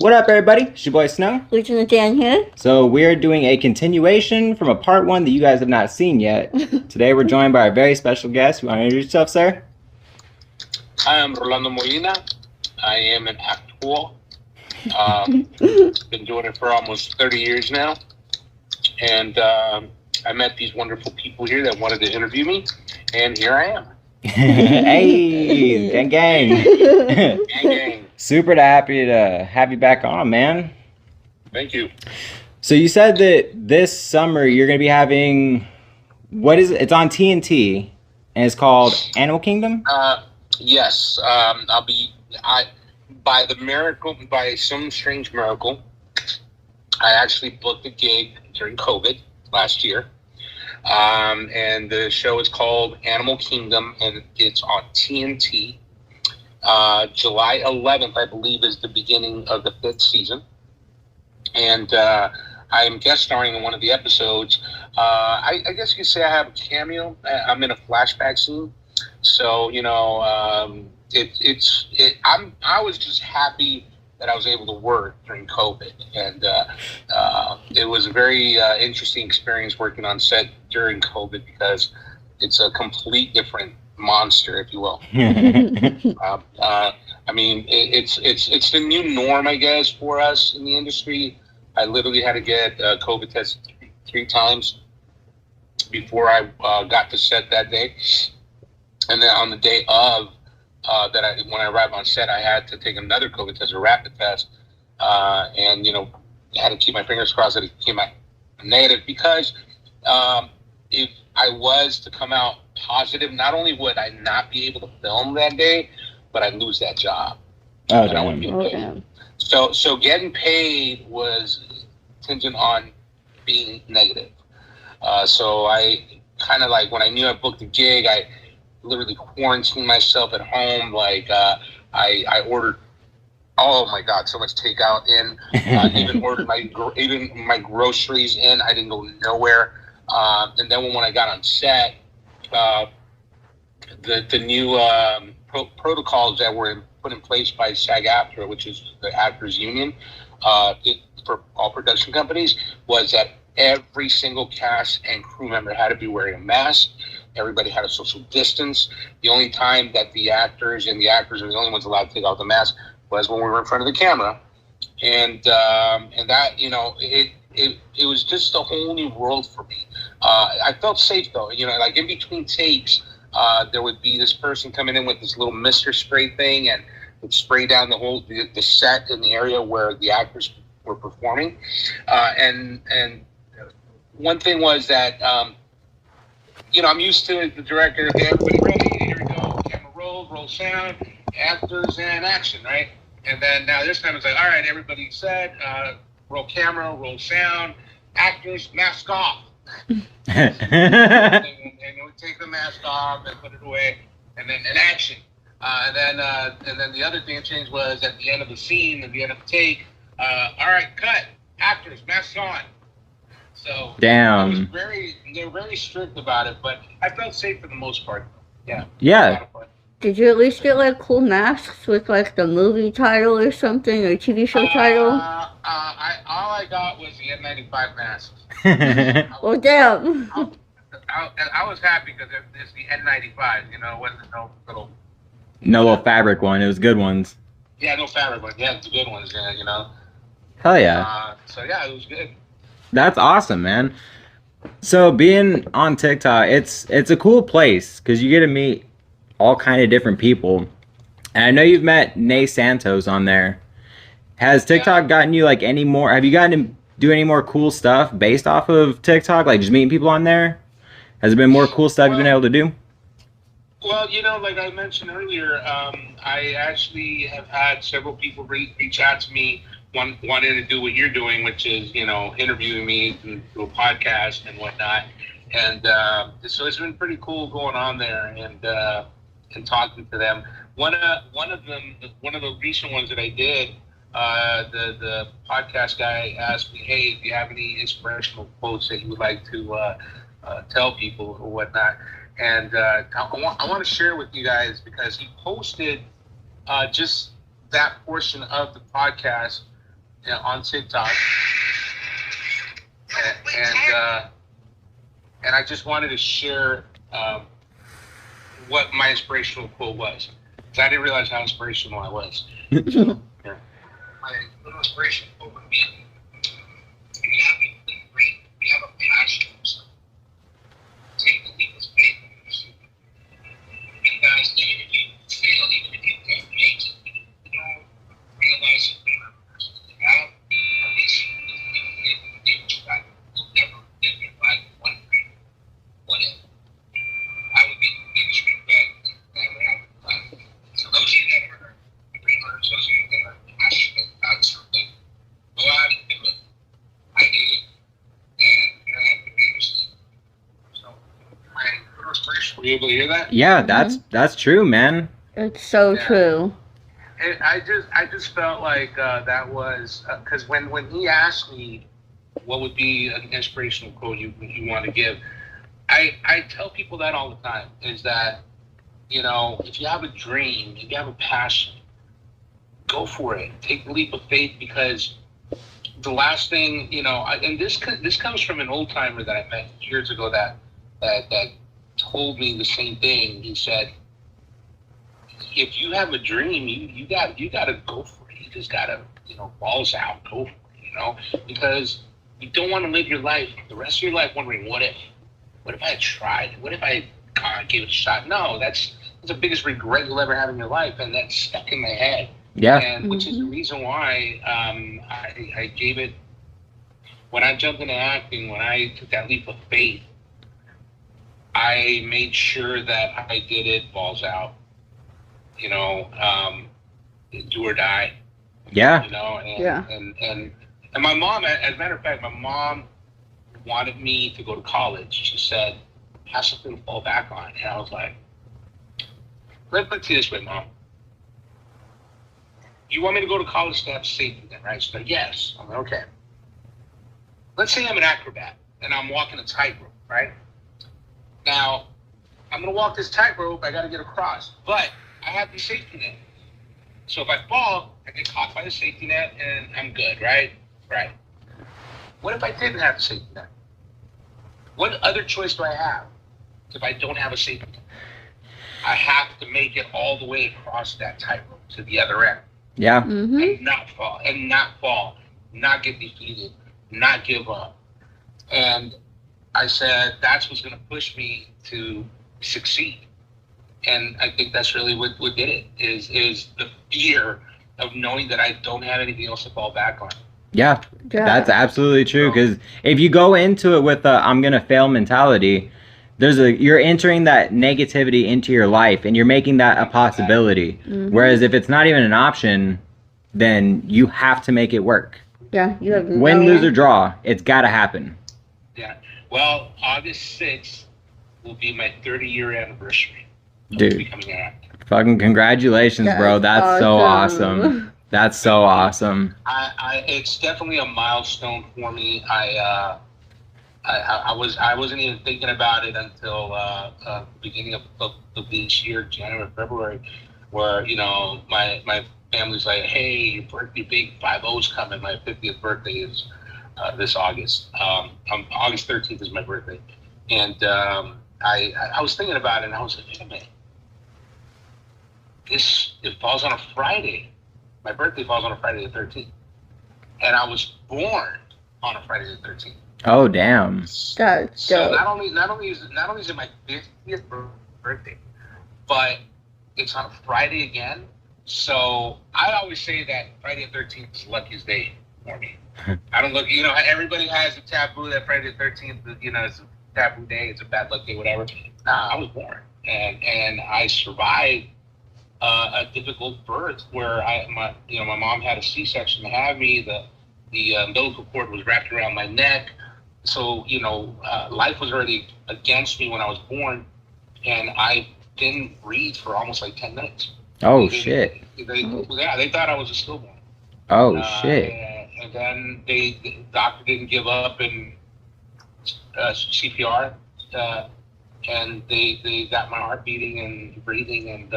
What up, everybody? It's your boy Snow. Lieutenant Dan here. So we're doing a continuation from a part one that you guys have not seen yet. Today we're joined by our very special guest. You want to introduce yourself, sir? I am Rolando Molina. I am an actor. Been doing it for almost 30 years now. And I met these wonderful people here that wanted to interview me. And here I am. Hey, gang, gang. Gang, gang. Super happy to have you back on, man. Thank you. So you said that this summer you're going to be having, what is it? It's on TNT, and it's called Animal Kingdom? Yes. By some strange miracle, I actually booked a gig during COVID last year. And the show is called Animal Kingdom, and it's on TNT. July 11th, I believe, is the beginning of the 5th season. And I am guest starring in one of the episodes. I guess you could say I have a cameo. I'm in a flashback scene. So, you know, I was just happy that I was able to work during COVID. And it was a very interesting experience working on set during COVID because it's a complete different monster, if you will. I mean, it's the new norm, I guess, for us in the industry. I literally had to get COVID tested three times before I got to set that day. And then on the day of when I arrived on set, I had to take another COVID test, a rapid test, and you know, I had to keep my fingers crossed that it came out negative because if I was to come out positive, not only would I not be able to film that day, but I'd lose that job. Oh, damn. So getting paid was contingent on being negative. So I kind of like, when I knew I booked a gig, I literally quarantined myself at home. Like I ordered, oh my God, so much takeout in. Even ordered my groceries in. I didn't go nowhere. And then when I got on set, the new protocols that were put in place by SAG-AFTRA, which is the actors union, for all production companies, was that every single cast and crew member had to be wearing a mask. Everybody had a social distance. The only time that the actors are the only ones allowed to take off the mask was when we were in front of the camera. And that, you know, it was just a whole new world for me. I felt safe though, you know, like in between takes, there would be this person coming in with this little mister spray thing and would spray down the set in the area where the actors were performing. And one thing was that, you know, I'm used to the director, okay, everybody ready, here we go, camera roll sound, actors and action, right? And then now this time it's like, all right, everybody set, roll camera, roll sound, actors, mask off. and we take the mask off and put it away, and then in action. And then the other thing that changed was at the end of the scene, at the end of the take, all right, cut, actors, masks on. So damn. They were very strict about it, but I felt safe for the most part. Yeah. Yeah. Did you at least get like cool masks with like the movie title or something, or TV show title? All I got was the N95 mask. Well, damn. I was happy because it's the N95. You know, it wasn't no little fabric one. It was good ones. Yeah, no fabric, but yeah, the good ones. Yeah, you know. Hell yeah. So yeah, it was good. That's awesome, man. So being on TikTok, it's a cool place because you get to meet all kind of different people. And I know you've met Nay Santos on there. Has TikTok gotten you like any more? Have you gotten to do any more cool stuff based off of TikTok? Like just meeting people on there? Has there been more cool stuff you've been able to do? Well, you know, like I mentioned earlier, I actually have had several people reach out to me wanted to do what you're doing, which is, interviewing me and do a podcast and whatnot. And so it's been pretty cool going on there and talking to them. One of the recent ones that I did, the podcast guy asked me, "Hey, do you have any inspirational quotes that you would like to tell people or whatnot?" And I want to share with you guys because he posted just that portion of the podcast on TikTok, and I just wanted to share what my inspirational quote was, because I didn't realize how inspirational I was. Yeah. My little inspirational quote would be, "We have anything great, we have a passion for something. Take the leap of faith. Because even if you fail, even if you don't make it, you don't realize it. Now, at least you try. You'll never live your life wondering what if. I would be the biggest regret that I would have in life." So those of you that are dreamers, those of you that are passionate about something, go out and do it. I did it, and I have the biggest. So, my little inspiration. Were you able to hear that? Yeah, that's true, man. It's so true. And I just felt like that was because when he asked me what would be an inspirational quote you want to give, I tell people that all the time, is that, if you have a dream, if you have a passion, go for it. Take the leap of faith, because the last thing, and this comes from an old timer that I met years ago that told me the same thing. He said, if you have a dream, you got to go for it. You just got to, balls out, go for it, because you don't want to live your life, the rest of your life, wondering, what if I had tried? What if I gave it a shot? No, that's the biggest regret you'll ever have in your life, and that's stuck in my head. Yeah. And which is the reason why I gave it, when I jumped into acting, when I took that leap of faith, I made sure that I did it balls out. Do or die. Yeah. And my mom, as a matter of fact, my mom wanted me to go to college. She said, "Have something to fall back on." And I was like, "Let me put it this way, Mom. You want me to go to college to have safety then, right?" She said, "Yes." I'm like, "Okay. Let's say I'm an acrobat and I'm walking a tightrope, right? Now, I'm going to walk this tightrope. I got to get across. But I have the safety net. So if I fall, I get caught by the safety net and I'm good, right? Right. What if I didn't have the safety net? What other choice do I have if I don't have a safety net? I have to make it all the way across that tightrope to the other end. Yeah. And not fall, not get defeated, not give up. And I said, that's what's going to push me to succeed. And I think that's really what did it, is the fear of knowing that I don't have anything else to fall back on. Yeah, that's absolutely true. Because if you go into it with a "I'm gonna fail" mentality, you're entering that negativity into your life, and you're making that a possibility. Whereas if it's not even an option, then you have to make it work. Yeah, you have win, lose, or draw. It's got to happen. Yeah. Well, August 6th will be my 30-year anniversary. Dude, fucking congratulations, bro. That's so awesome. That's so awesome. It's definitely a milestone for me. I wasn't even thinking about it until the beginning of this year, January, February, where my family's like, "Hey, your birthday, big 50's coming. My 50th birthday is this August. August 13th is my birthday," and I was thinking about it, and I was like, "Wait a minute. It falls on a Friday. My birthday falls on a Friday the 13th. And I was born on a Friday the 13th. Oh, damn. So not only is it my 50th birthday, but it's on a Friday again. So I always say that Friday the 13th is the luckiest day for me. I don't look, everybody has a taboo that Friday the 13th, it's a taboo day, it's a bad luck day, whatever. Nah, I was born. And I survived a difficult birth where my mom had a C-section to have me. The umbilical cord was wrapped around my neck, so life was already against me when I was born, and I didn't breathe for almost like 10 minutes. Oh shit. They thought I was a stillborn. Oh shit. And then the doctor didn't give up and CPR, and they got my heart beating and breathing, and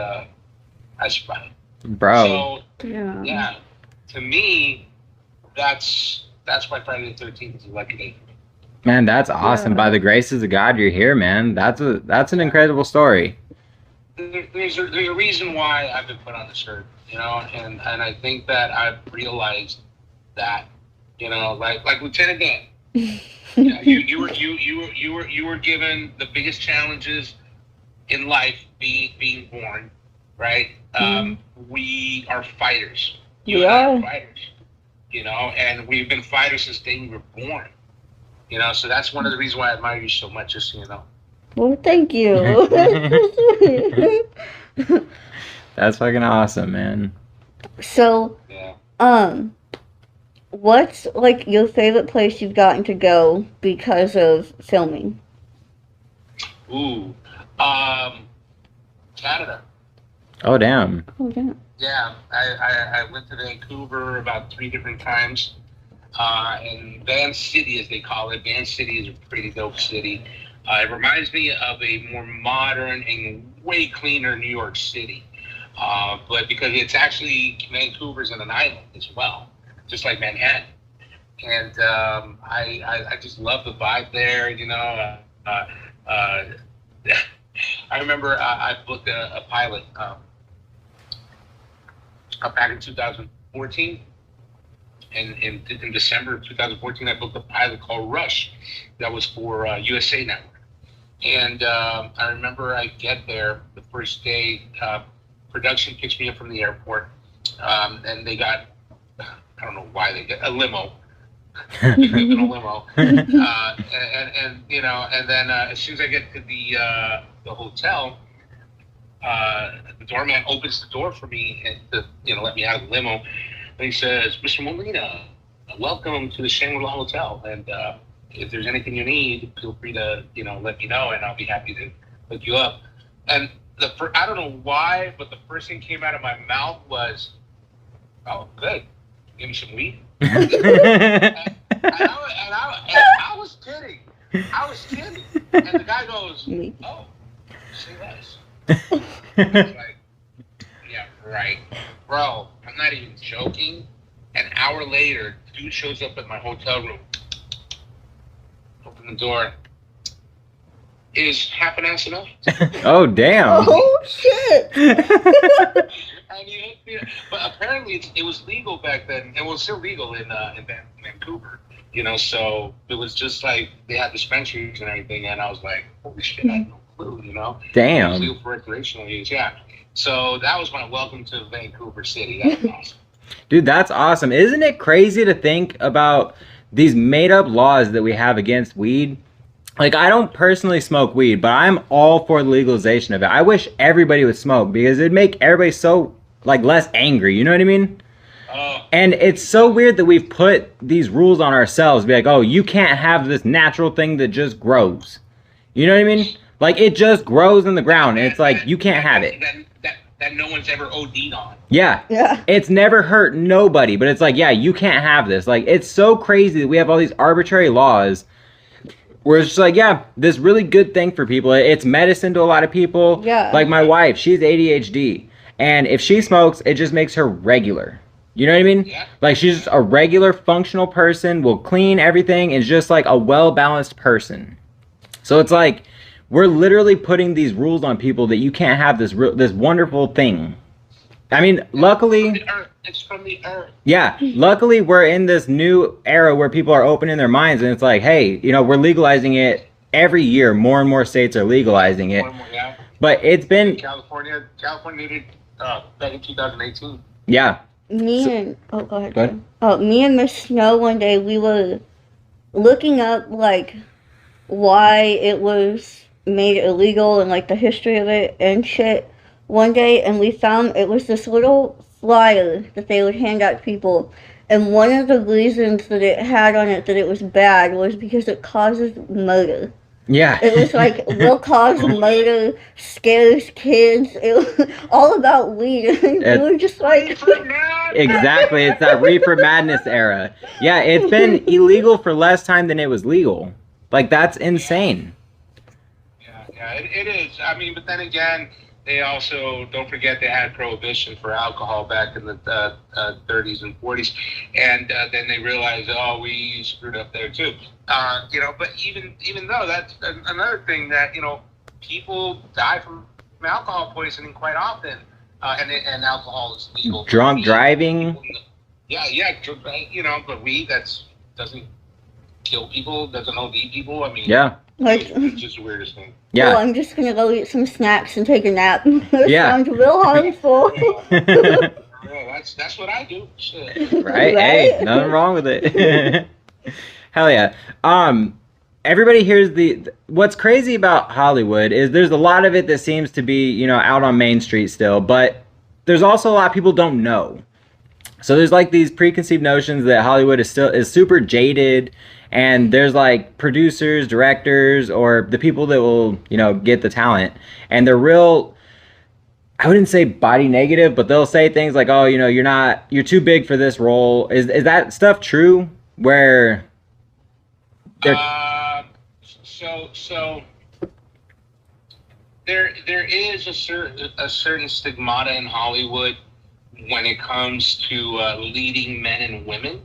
I survived. Bro. So yeah, to me, that's why Friday the 13th is a lucky day for me. Man, that's awesome. By the graces of God, you're here, man. That's an incredible story. There's a reason why I've been put on this earth, and I think that I've realized that, like Lieutenant Dan, you were given the biggest challenges in life, being born, right? We are fighters. You and I are fighters, and we've been fighters since the day we were born, So that's one of the reasons why I admire you so much, just so you know. Well, thank you. That's fucking awesome, man. So, what's like your favorite place you've gotten to go because of filming? Ooh, Canada. Oh damn. Yeah, I went to Vancouver about 3 different times, and Van City, as they call it. Van City is a pretty dope city. It reminds me of a more modern and way cleaner New York City, but because it's actually Vancouver's in an island as well, just like Manhattan, and I just love the vibe there. I remember I booked a pilot back in 2014. And in December of 2014, I booked a pilot called Rush that was for USA Network. And I remember I get there the first day, production picks me up from the airport, and they got, I don't know why they got a limo. In a limo. And then as soon as I get to the hotel, the doorman opens the door for me and to let me out of the limo. And he says, "Mr. Molina, welcome to the Shangri-La Hotel. And if there's anything you need, feel free to let me know, and I'll be happy to hook you up." And I don't know why, but the first thing came out of my mouth was, "Oh, good. Give me some weed." and I was kidding. And the guy goes, "Oh, say less." I was like, "Yeah, right. Bro, I'm not even joking." An hour later, dude shows up at my hotel room. Open the door. Is half an ounce enough? Oh, damn. Oh, shit. And but apparently it was legal back then. It was still legal in Vancouver. So it was just like they had dispensaries and everything. And I was like, holy shit, I had no clue, Damn. It was legal for recreational use, yeah. So that was my welcome to Vancouver City. That was awesome. Dude, that's awesome. Isn't it crazy to think about these made up laws that we have against weed? Like, I don't personally smoke weed, but I'm all for the legalization of it. I wish everybody would smoke because it'd make everybody so, less angry. You know what I mean? And it's so weird that we've put these rules on ourselves. Be like, oh, you can't have this natural thing that just grows. You know what I mean? Like, it just grows in the ground, and it's like, you can't have it. That no one's ever OD'd on. Yeah. It's never hurt nobody, but it's like, yeah, you can't have this. Like, it's so crazy that we have all these arbitrary laws where it's just like, yeah, this really good thing for people. It's medicine to a lot of people. Yeah. Like my wife, she's ADHD. And if she smokes, it just makes her regular. You know what I mean? Yeah. Like, she's just a regular functional person, will clean everything, and is just like a well-balanced person. So it's like, we're literally putting these rules on people that you can't have this wonderful thing. I mean, luckily... It's from the earth. Yeah, luckily we're in this new era where people are opening their minds, and it's like, hey, we're legalizing it every year. More and more states are legalizing it. Yeah. But it's been... California did back in 2018. Yeah. Go ahead. Me and Miss Snow one day, we were looking up, why it was made illegal and, the history of it and shit. one day, and we found it was this little flyer that they would hand out to people. And one of the reasons that it had on it that it was bad was because it causes murder. Yeah. It was like, will cause murder, scares kids. It was all about weed. And we were just like... Exactly. It's that reefer madness era. Yeah, it's been illegal for less time than it was legal. Like, that's insane. Yeah, it is. I mean, but then again, they also, don't forget, they had prohibition for alcohol back in the 30s and 40s. And then they realized, oh, we screwed up there too. You know, but even though that's another thing that, you know, people die from alcohol poisoning quite often. And alcohol is legal. Drunk driving. Yeah, you know, but weed doesn't kill people, doesn't OD people. I mean, yeah, like, it's just the weirdest thing. Yeah. Well, I'm just gonna go eat some snacks and take a nap. Yeah. Sounds real harmful. Yeah, that's what I do. Shit. Right? Hey, nothing wrong with it. Hell yeah. Everybody hears what's crazy about Hollywood is there's a lot of it that seems to be, you know, out on Main Street still, but there's also a lot of people don't know. So there's like these preconceived notions that Hollywood is super jaded, and there's like producers, directors, or the people that will, you know, get the talent, and they're real, I wouldn't say body negative, but they'll say things like, oh, you know, you're too big for this role. Is that stuff true? Where So there is a certain stigmata in Hollywood when it comes to leading men and women.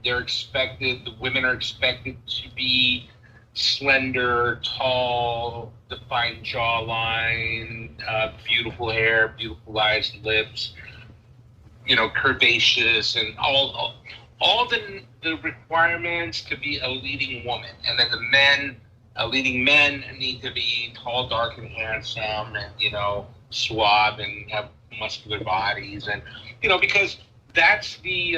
The women are expected to be slender, tall, defined jawline, beautiful hair, beautiful eyes, lips, you know, curvaceous, and all the requirements to be a leading woman. And then leading men need to be tall, dark, and handsome, and, you know, suave, and have muscular bodies, and, you know, because that's the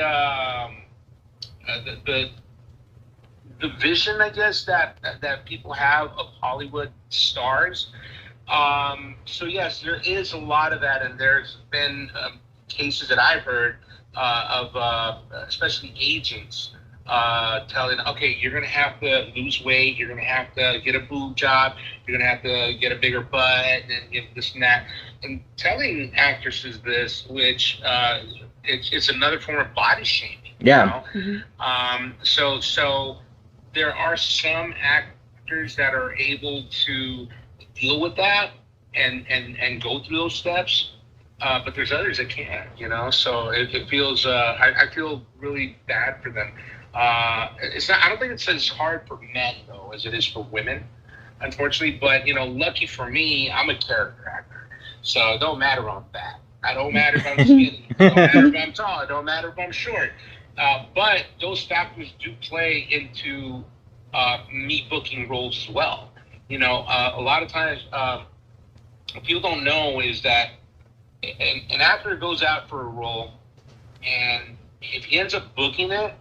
vision, I guess, that people have of Hollywood stars. So yes, there is a lot of that, and there's been cases that I've heard of especially agents telling, okay, you're going to have to lose weight, you're going to have to get a boob job, you're going to have to get a bigger butt, and get this and that, and telling actresses this, which it's another form of body shaming. Yeah. You know? Mm-hmm. So there are some actors that are able to deal with that and go through those steps. But there's others that can't, you know, so it feels, I feel really bad for them. It's not, I don't think it's as hard for men, though, as it is for women, unfortunately. But, you know, lucky for me, I'm a character actor. So it don't matter if I'm fat. I don't matter if I'm skinny. It don't matter if I'm tall. It don't matter if I'm short. But those factors do play into me booking roles as well. You know, a lot of times, what people don't know is that an actor goes out for a role, and if he ends up booking it,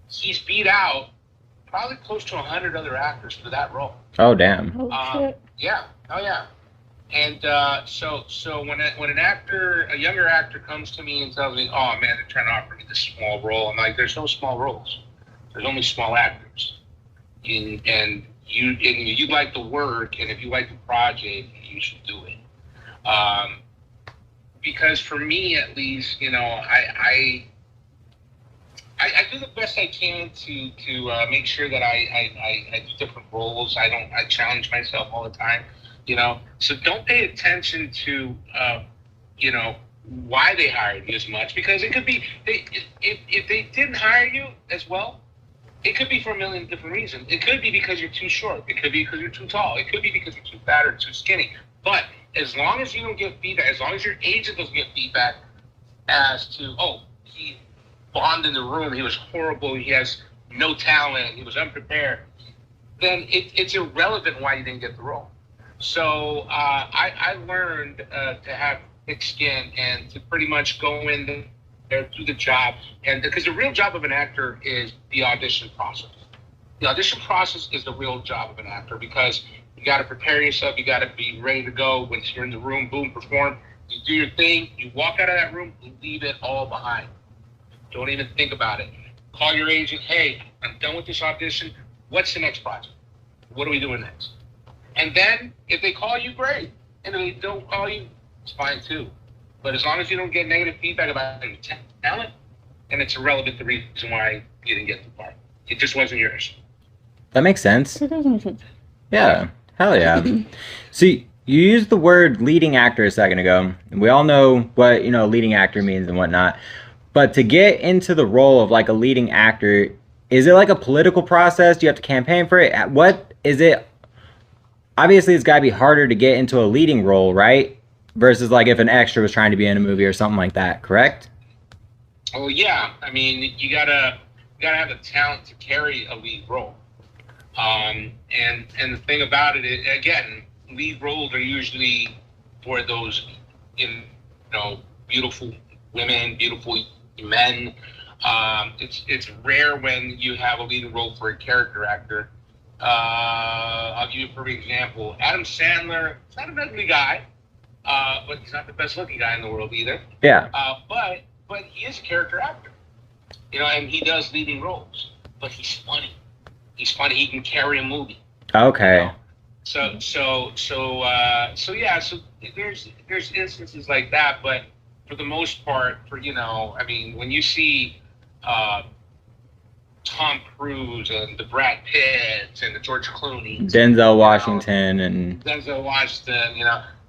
he's beat out probably close to 100 other actors for that role. Oh, damn. Yeah. Oh, yeah. And so when an actor, a younger actor, comes to me and tells me, "Oh man, they're trying to offer me this small role," I'm like, "There's no small roles. There's only small actors. And you like the work, and if you like the project, you should do it." Because for me, at least, you know, I do the best I can to make sure that I do different roles. I challenge myself all the time, you know. So don't pay attention to you know, why they hired you as much, because it could be if they didn't hire you as well, it could be for a million different reasons. It could be because you're too short. It could be because you're too tall. It could be because you're too fat or too skinny. But as long as you don't get feedback, as long as your agent doesn't get feedback as to, oh, he bombed in the room, he was horrible, he has no talent, he was unprepared, then it's irrelevant why you didn't get the role. So I learned to have thick skin and to pretty much go in there, do the job. And because the real job of an actor is the audition process. The audition process is the real job of an actor, because You got to prepare yourself. You got to be ready to go. Once you're in the room, boom, perform. You do your thing. You walk out of that room, leave it all behind. Don't even think about it. Call your agent. Hey, I'm done with this audition. What's the next project? What are we doing next? And then if they call you, great. And if they don't call you, it's fine too. But as long as you don't get negative feedback about your talent, then it's irrelevant the reason why you didn't get the part. It just wasn't yours. That makes sense. Yeah. Hell yeah. See, you used the word leading actor a second ago. We all know what, leading actor means and whatnot. But to get into the role of like a leading actor, is it like a political process? Do you have to campaign for it? What is it? Obviously, it's got to be harder to get into a leading role, right? Versus like if an extra was trying to be in a movie or something like that, correct? Oh yeah, I mean you gotta have the talent to carry a lead role. And the thing about it is, again, lead roles are usually for those, beautiful women, beautiful men. It's rare when you have a leading role for a character actor. I'll give you a perfect example. Adam Sandler, he's not an ugly guy, but he's not the best looking guy in the world either. Yeah. But he is a character actor, and he does leading roles. But he's funny. He's funny. He can carry a movie. Okay. So yeah. So there's instances like that, but for the most part, when you see Tom Cruise and the Brad Pitts and the George Clooney, Denzel Washington and Denzel Washington,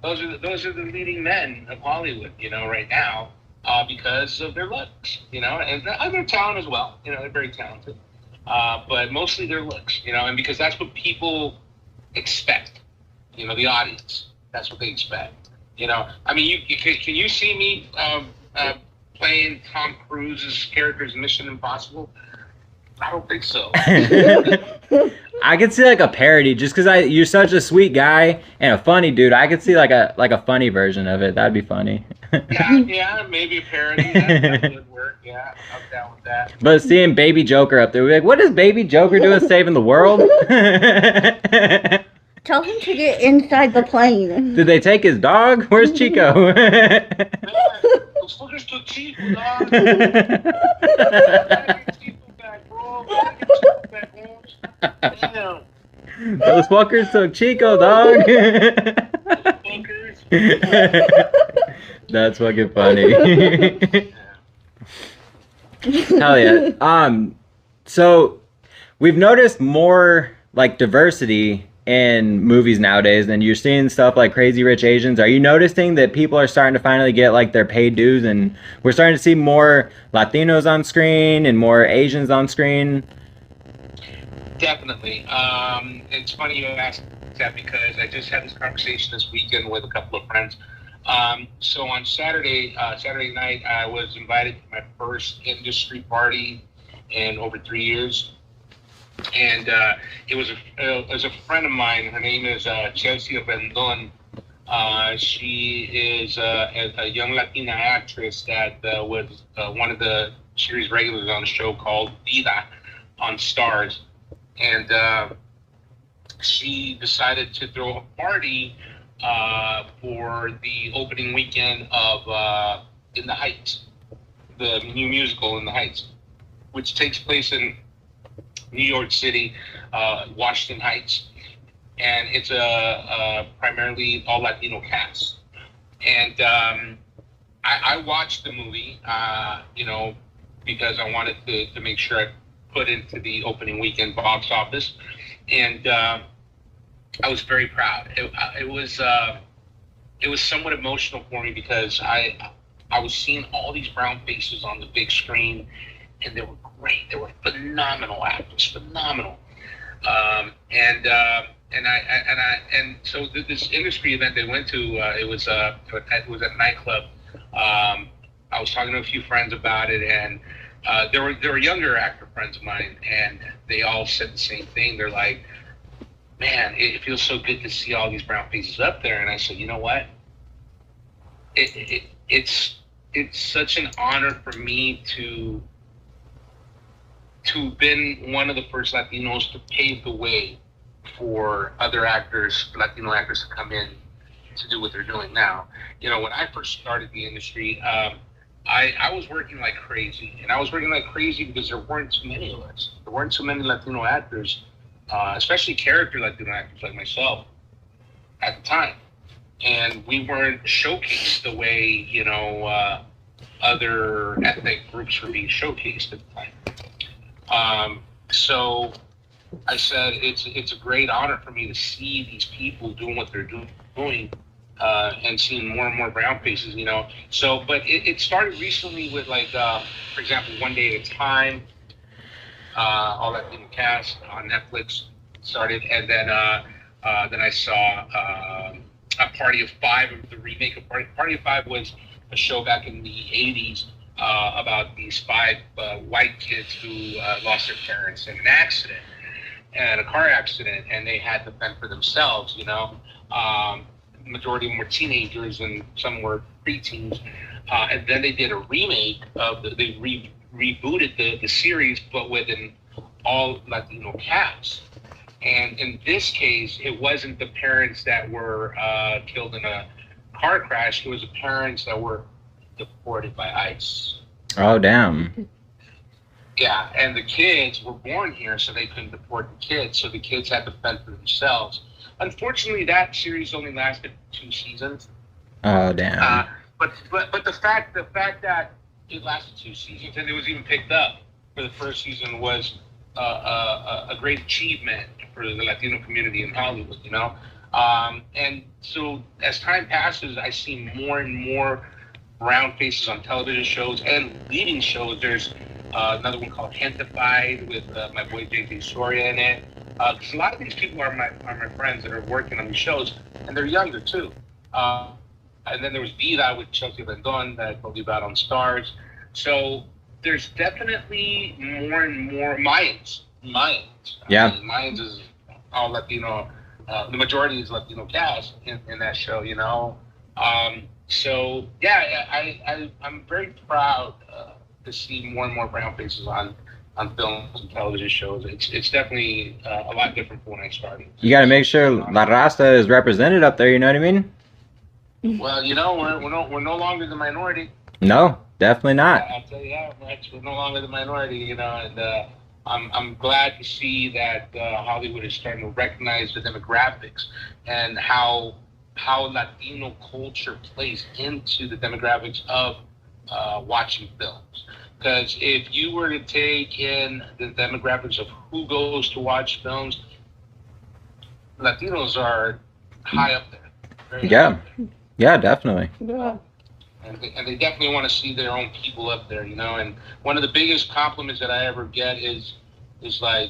those are the leading men of Hollywood, right now, because of their looks, and their talent as well. They're very talented, but mostly their looks, and because that's what people expect, the audience. That's what they expect. Can you see me playing Tom Cruise's characters in Mission Impossible? I don't think so. I could see like a parody, just because you're such a sweet guy and a funny dude. I could see like a funny version of it. That'd be funny. yeah, maybe a parody. That would work. Yeah, I'm down with that. But seeing Baby Joker up there, we're like, what is Baby Joker doing saving the world? Tell him to get inside the plane. Did they take his dog? Where's Chico? Those fuckers took Chico, dog. Those fuckers took Chico, dog. That's fucking funny. Hell yeah. So we've noticed more like diversity in movies nowadays, and you're seeing stuff like Crazy Rich Asians. Are you noticing that people are starting to finally get like their paid dues, and we're starting to see more Latinos on screen and more Asians on screen? Definitely. It's funny you asked that, because I just had this conversation this weekend with a couple of friends. So on Saturday night, I was invited to my first industry party in over 3 years. And it was a friend of mine. Her name is Chelsea Rendon. She is a young Latina actress that was one of the series regulars on a show called Vida on Stars. And she decided to throw a party for the opening weekend of In the Heights, the new musical In the Heights, which takes place in New York City, Washington Heights, and it's a primarily all Latino cast. And I watched the movie, because I wanted to make sure I put into the opening weekend box office, and I was very proud. It was somewhat emotional for me, because I was seeing all these brown faces on the big screen, and they were great. They were phenomenal actors, phenomenal. So this industry event they went to, it was at a nightclub. I was talking to a few friends about it, and there were younger actor friends of mine, and they all said the same thing. They're like, man, it feels so good to see all these brown faces up there. And I said, you know what? It's such an honor for me to been one of the first Latinos to pave the way for other actors, Latino actors, to come in to do what they're doing now. You know, when I first started the industry, I was working like crazy, and I was working like crazy because there weren't too many of us. There weren't too many Latino actors, especially character Latino actors like myself at the time, and we weren't showcased the way, you know, other ethnic groups were being showcased at the time. So I said it's a great honor for me to see these people doing what they're doing, and seeing more and more brown faces, you know. So, but it started recently with, like, for example, One Day at a Time, all that in the cast on Netflix started, and then I saw A Party of Five, the remake of Party of Five was a show back in the 80s about these five white kids who lost their parents in an accident, and a car accident, and they had to fend for themselves, you know. Majority of them were teenagers, and some were preteens. And then they did a remake of they rebooted the series, but with an all Latino cast. And in this case, it wasn't the parents that were killed in a car crash. It was the parents that were deported by ICE. Oh, damn. Yeah, and the kids were born here, so they couldn't deport the kids. So the kids had to fend for themselves. Unfortunately, that series only lasted 2 seasons. Oh, damn. But the fact that it lasted 2 seasons and it was even picked up for the first season was a great achievement for the Latino community in Hollywood, you know. And so as time passes, I see more and more brown faces on television shows and leading shows. There's another one called Gentified with my boy J.J. Soria in it. Because a lot of these people are my friends that are working on these shows, and they're younger too. And then there was Vida with Chelsea Rendon that I told you about on Stars. So there's definitely more and more Mayans. Yeah. I mean, Mayans is all Latino. The majority is Latino cast in that show, you know. So yeah, I'm very proud to see more and more brown faces on films and television shows. It's definitely a lot different from when I started. You got to make sure La Raza is represented up there, you know what I mean? Well, you know, we're no longer the minority. No, definitely not. I'll tell you that much. We're no longer the minority, you know, and I'm glad to see that Hollywood is starting to recognize the demographics and how Latino culture plays into the demographics of watching films. Because if you were to take in the demographics of who goes to watch films, Latinos are high up there. Very high up there. Yeah, definitely. Yeah. And they definitely want to see their own people up there, you know. And one of the biggest compliments that I ever get is like,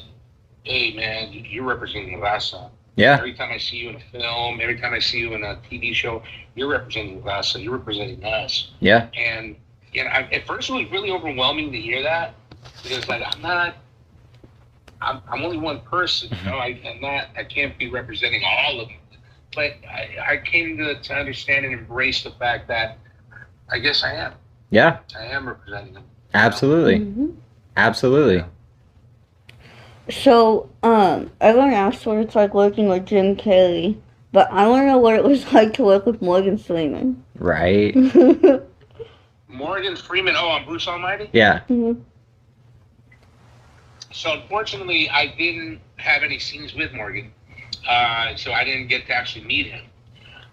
hey, man, you're representing Raza. Yeah. Every time I see you in a film, every time I see you in a TV show, you're representing Raza. You're representing us. Yeah. And you know, at first it was really overwhelming to hear that, because like I'm only one person, you know. I can't be representing all of them. But I came to understand and embrace the fact that I guess I am. Yeah. I am representing them. Absolutely. Mm-hmm. Absolutely. So, everyone asked what it's like working with Jim Carrey, but I want to know what it was like to work with Morgan Freeman. Right. Morgan Freeman. Oh, on Bruce Almighty? Yeah. Mm-hmm. So unfortunately, I didn't have any scenes with Morgan, so I didn't get to actually meet him.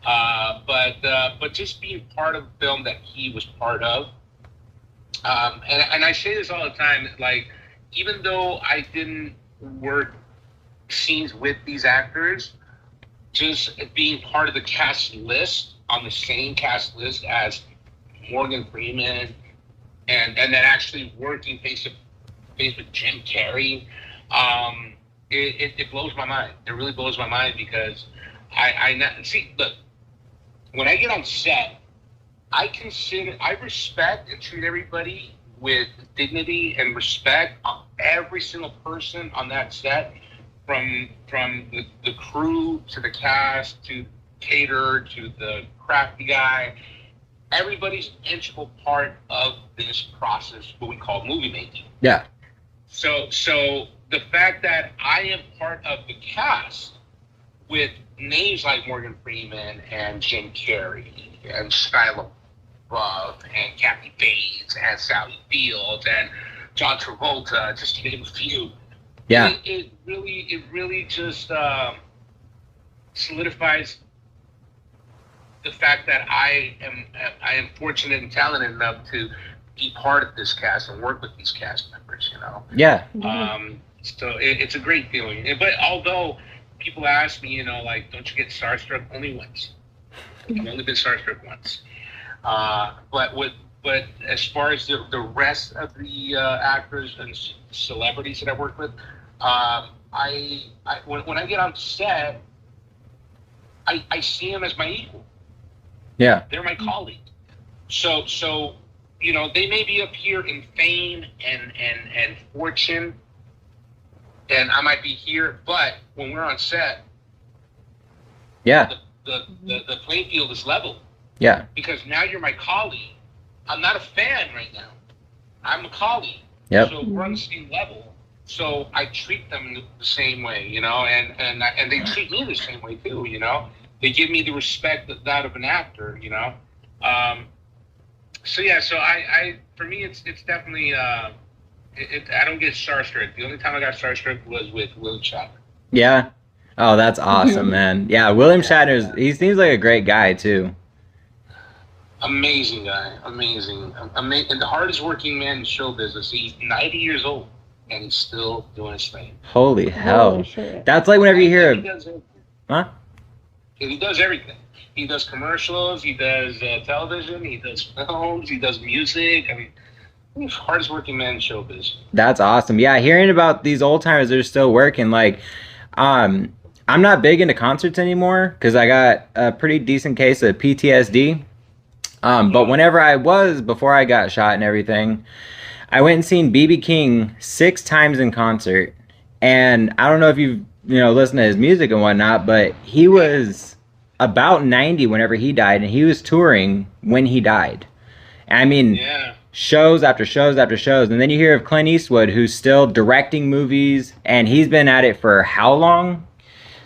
But just being part of the film that he was part of, and I say this all the time, like, even though I didn't work scenes with these actors, just being part of the cast list, on the same cast list as Morgan Freeman, and then actually working face to face with Jim Carrey, it blows my mind. It really blows my mind, because see, look, when I get on set, I respect and treat everybody with dignity and respect on every single person on that set, from the crew to the cast to caterer to the crafty guy. Everybody's an integral part of this process, what we call movie making. Yeah. So the fact that I am part of the cast with names like Morgan Freeman and Jim Carrey and Shia LaBeouf and Kathy Bates and Sally Fields and John Travolta, just to name a few. Yeah. It really just solidifies the fact that I am fortunate and talented enough to be part of this cast and work with these cast members, you know. Yeah. So it's a great feeling. But although people ask me, you know, like, don't you get starstruck? Only once. I've only been starstruck once. But as far as the rest of the actors and celebrities that I work with, when I get on set, I see them as my equal. Yeah. They're my colleague. So you know, they may be up here in fame and fortune, and I might be here, but when we're on set, Yeah. the playing field is level. Yeah. Because now you're my colleague. I'm not a fan right now. I'm a colleague. Yep. So we're on the same level. So I treat them the same way, you know, and they treat me the same way too, you know. They give me the respect that of an actor, you know. So yeah, so I for me it's definitely I don't get starstruck. The only time I got starstruck was with William Shatner. Yeah. Oh, that's awesome, man. Yeah, William Shatner's, he seems like a great guy too. Amazing guy, amazing, and the hardest working man in show business. He's 90 years old and he's still doing his thing. Holy hell. Holy shit. That's like whenever you hear He of, does everything. huh? He does everything. He does commercials. He does television. He does films. He does music. I mean, he's the hardest working man in show business. That's awesome. Yeah, hearing about these old timers that are still working, like, I'm not big into concerts anymore because I got a pretty decent case of PTSD. But whenever I was, before I got shot and everything, I went and seen BB King 6 times in concert. And I don't know if you've, listened to his music and whatnot, but he was about 90 whenever he died, and he was touring when he died. I mean, Yeah. shows after shows after shows. And then you hear of Clint Eastwood, who's still directing movies, and he's been at it for how long?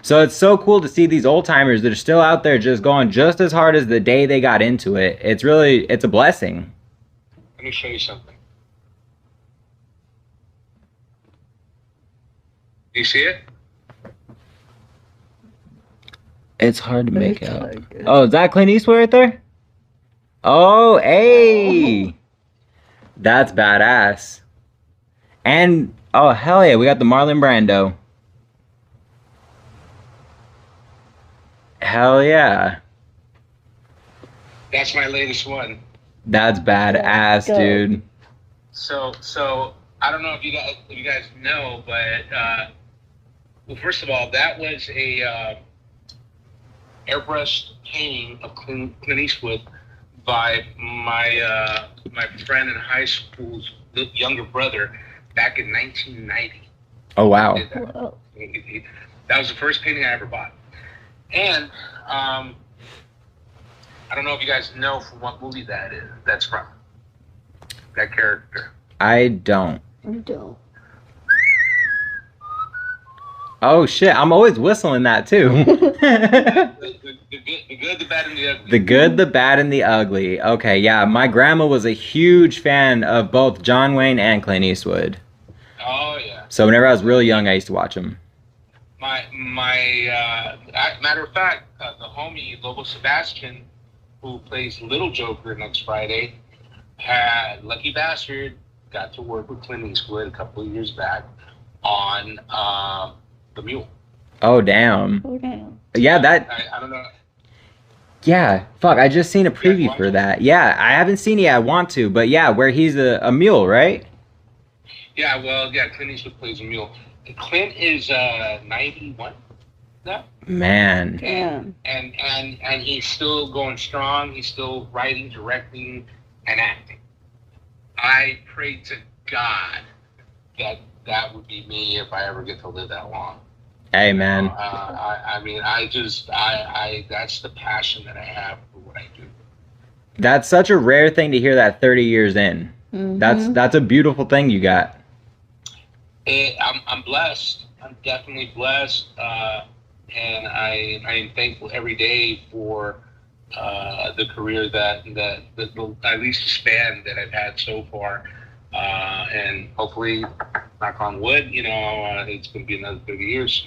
So it's so cool to see these old timers that are still out there just going just as hard as the day they got into it. It's a blessing. Let me show you something. Do you see it? It's hard to make It's out. hard. Oh, is that Clint Eastwood right there? Oh, hey! That's badass. And, oh, hell yeah, we got the Marlon Brando. Hell yeah. That's my latest one. That's badass, Go. dude. So I don't know if you guys know, but well, first of all, that was a airbrushed painting of Clint Eastwood by my friend in high school's younger brother back in 1990. Oh, wow. Did that. Whoa. That was the first painting I ever bought. And I don't know if you guys know from what movie that's from. That character. I don't. I don't. Oh, shit, I'm always whistling that, too. The good, the bad, and the ugly. The good, the bad, and the ugly. Okay, yeah, my grandma was a huge fan of both John Wayne and Clint Eastwood. Oh, yeah. So whenever I was really young, I used to watch them. Matter of fact, the homie Lobo Sebastian, who plays Little Joker next Friday, lucky bastard, got to work with Clint Eastwood a couple of years back on the Mule. Oh, damn. Oh, damn. Yeah, that... I don't know. Yeah, fuck, I just seen a preview watch for it? that. Yeah, I haven't seen it yet, I want to, but yeah, where he's a mule, right? Yeah, well, yeah, Clint Eastwood plays a Mule. Clint is 91 now. Man. Damn. And he's still going strong. He's still writing, directing, and acting. I pray to God that would be me if I ever get to live that long. Hey, man. I mean, that's the passion that I have for what I do. That's such a rare thing to hear that 30 years in. Mhm. That's a beautiful thing you got. I'm blessed. I'm definitely blessed, and I am thankful every day for the career that the at least the span that I've had so far, and hopefully, knock on wood, it's going to be another 30 years.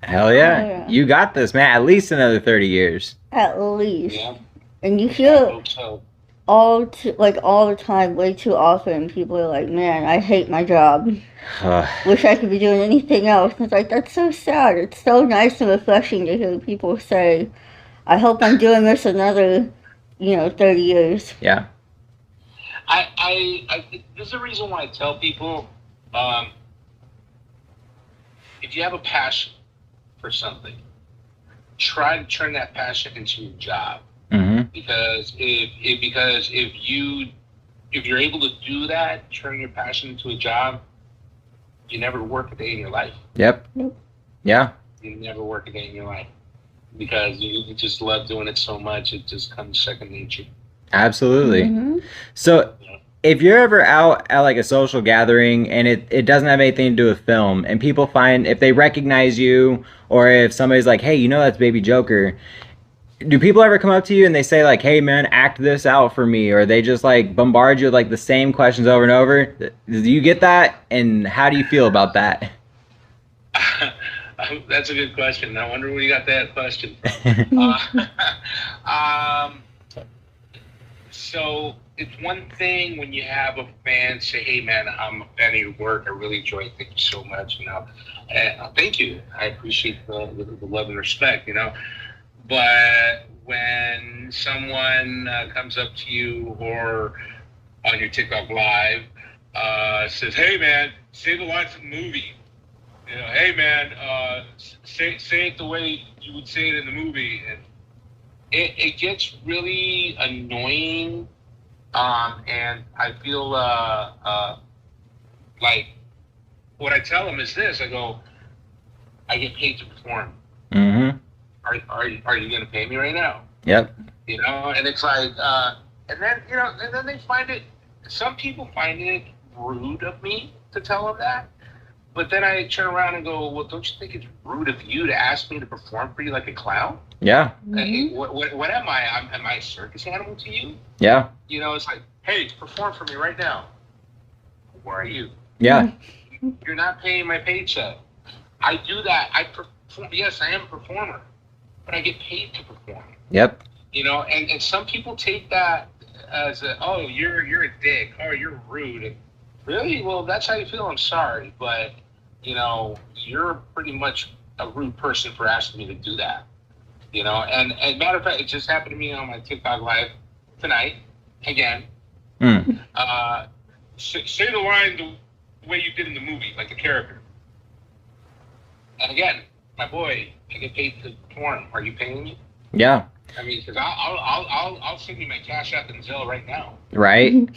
Hell yeah. Oh, yeah. You got this, man. At least another 30 years. At least. Yeah, And you I hear hope so. all the time, way too often, people are like, man, I hate my job. Wish I could be doing anything else. And it's like, that's so sad. It's so nice and refreshing to hear people say, I hope I'm doing this another, 30 years. Yeah. There's a reason why I tell people, if you have a passion for something, try to turn that passion into your job. Mm-hmm. Because if you're able to do that, turn your passion into a job, you never work a day in your life. Yep. Yeah. You never work a day in your life because you just love doing it so much. It just comes second nature. Absolutely. Mm-hmm. So if you're ever out at like a social gathering and it doesn't have anything to do with film, and people find, if they recognize you, or if somebody's like, hey, that's Baby Joker, do people ever come up to you and they say like, hey man, act this out for me, or they just like bombard you with like the same questions over and over? Do you get that, and how do you feel about that? That's a good question. I wonder where you got that question from. So it's one thing when you have a fan say, hey man, I'm a fan of your work, I really enjoy it, thank you so much, thank you, I appreciate the love and respect, but when someone comes up to you or on your TikTok live says, hey man, say the lines of the movie, hey man, say it the way you would say it in the movie, and it gets really annoying, and I feel like what I tell them is this: I go, I get paid to perform. Mm-hmm. Are you going to pay me right now? Yep. And it's like, and then they find it. Some people find it rude of me to tell them that. But then I turn around and go, well, don't you think it's rude of you to ask me to perform for you like a clown? Yeah. Mm-hmm. What am I? Am I a circus animal to you? Yeah. It's like, hey, perform for me right now. Where are you? Yeah. You're not paying my paycheck. I do that. I perform. Yes, I am a performer, but I get paid to perform. Yep. And some people take that as you're a dick. Oh, you're rude. And really? Well, that's how you feel. I'm sorry, but you're pretty much a rude person for asking me to do that. And matter of fact, it just happened to me on my TikTok live tonight again. Say the line the way you did in the movie, like the character. And again, my boy, I get paid to perform. Are you paying me? Yeah. I mean, because I'll send you my Cash App and Zelle right now. Right.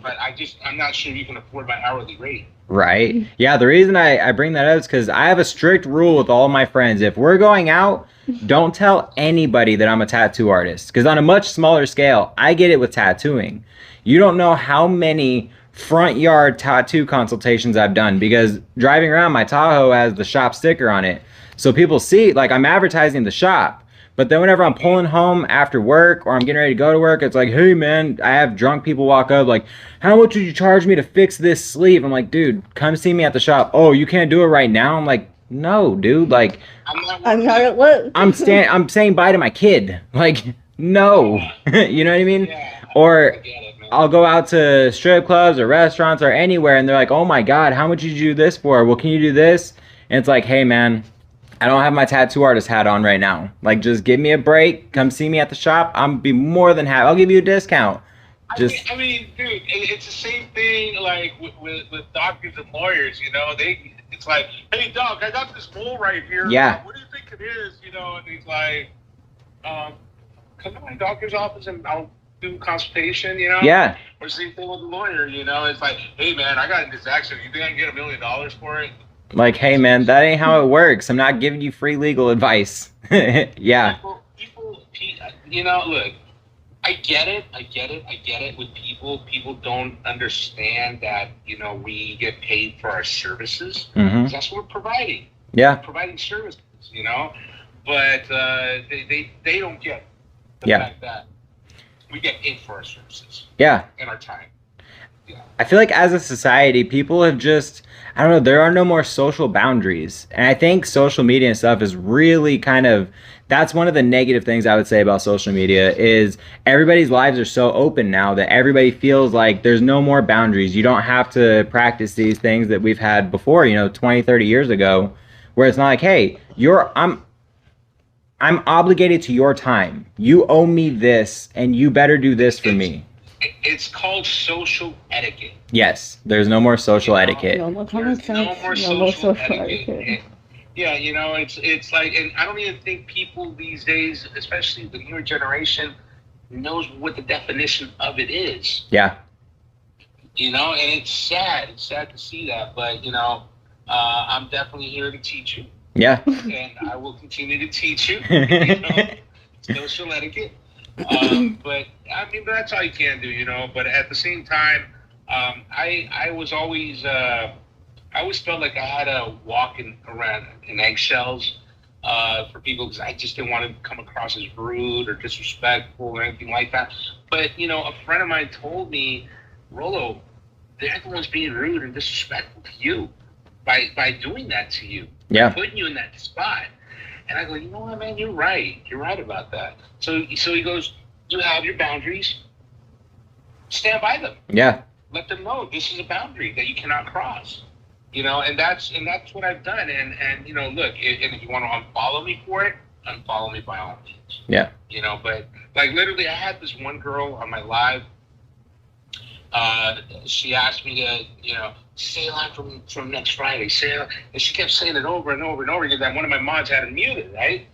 But I'm not sure you can afford my hourly rate. Right. Yeah, the reason I bring that up is because I have a strict rule with all my friends. If we're going out, don't tell anybody that I'm a tattoo artist. Because on a much smaller scale, I get it with tattooing. You don't know how many front yard tattoo consultations I've done, because driving around, my Tahoe has the shop sticker on it. So people see, like, I'm advertising the shop. But then whenever I'm pulling home after work or I'm getting ready to go to work, it's like, hey man, I have drunk people walk up like, how much would you charge me to fix this sleeve? I'm like, dude, come see me at the shop. Oh, you can't do it right now? I'm like, no, dude. Like, I'm not at work. I'm saying bye to my kid. Like, no. You know what I mean? Yeah, or I get it, man. I'll go out to strip clubs or restaurants or anywhere, and they're like, oh my God, how much did you do this for? Well, can you do this? And it's like, hey man, I don't have my tattoo artist hat on right now. Like, just give me a break. Come see me at the shop. I'm be more than happy. I'll give you a discount. I mean, dude, it's the same thing like with doctors and lawyers. It's like, hey doc, I got this mole right here. Yeah. What do you think it is? And he's like, come to my doctor's office and I'll do consultation. Yeah. Or same thing with the lawyer. It's like, hey man, I got in this accident. You think I can get $1 million for it? Like, hey man, that ain't how it works. I'm not giving you free legal advice. Yeah. People, look, I I get it with people. People don't understand that, we get paid for our services. Mm-hmm. That's what we're providing. Yeah. We're providing services, but they don't get the fact that we get paid for our services. Yeah. And our time. Yeah. I feel like as a society, people have just, I don't know, there are no more social boundaries. And I think social media and stuff is really kind of, that's one of the negative things I would say about social media is everybody's lives are so open now that everybody feels like there's no more boundaries. You don't have to practice these things that we've had before, 20, 30 years ago, where it's not like, hey, I'm obligated to your time. You owe me this and you better do this for me. It's called social etiquette. Yes, there's no more social etiquette. No more common sense. No more social etiquette. Yeah, it's like, and I don't even think people these days, especially the newer generation, knows what the definition of it is. Yeah. And it's sad. It's sad to see that, but I'm definitely here to teach you. Yeah. And I will continue to teach you. Social etiquette. But I mean, that's all you can do, But at the same time, I was always, I always felt like I had to walk around in eggshells for people because I just didn't want to come across as rude or disrespectful or anything like that. But a friend of mine told me, Rolo, they're the ones being rude and disrespectful to you by doing that to you, yeah, putting you in that spot. And I go, you know what, man, you're right. You're right about that. So he goes, you have your boundaries. Stand by them. Yeah. Let them know this is a boundary that you cannot cross. And that's what I've done. And look, and if you want to unfollow me for it, unfollow me by all means. Yeah. But like literally, I had this one girl on my live. She asked me to, say a line from next Friday. And she kept saying it over and over and over again. That one of my mods had it muted, right?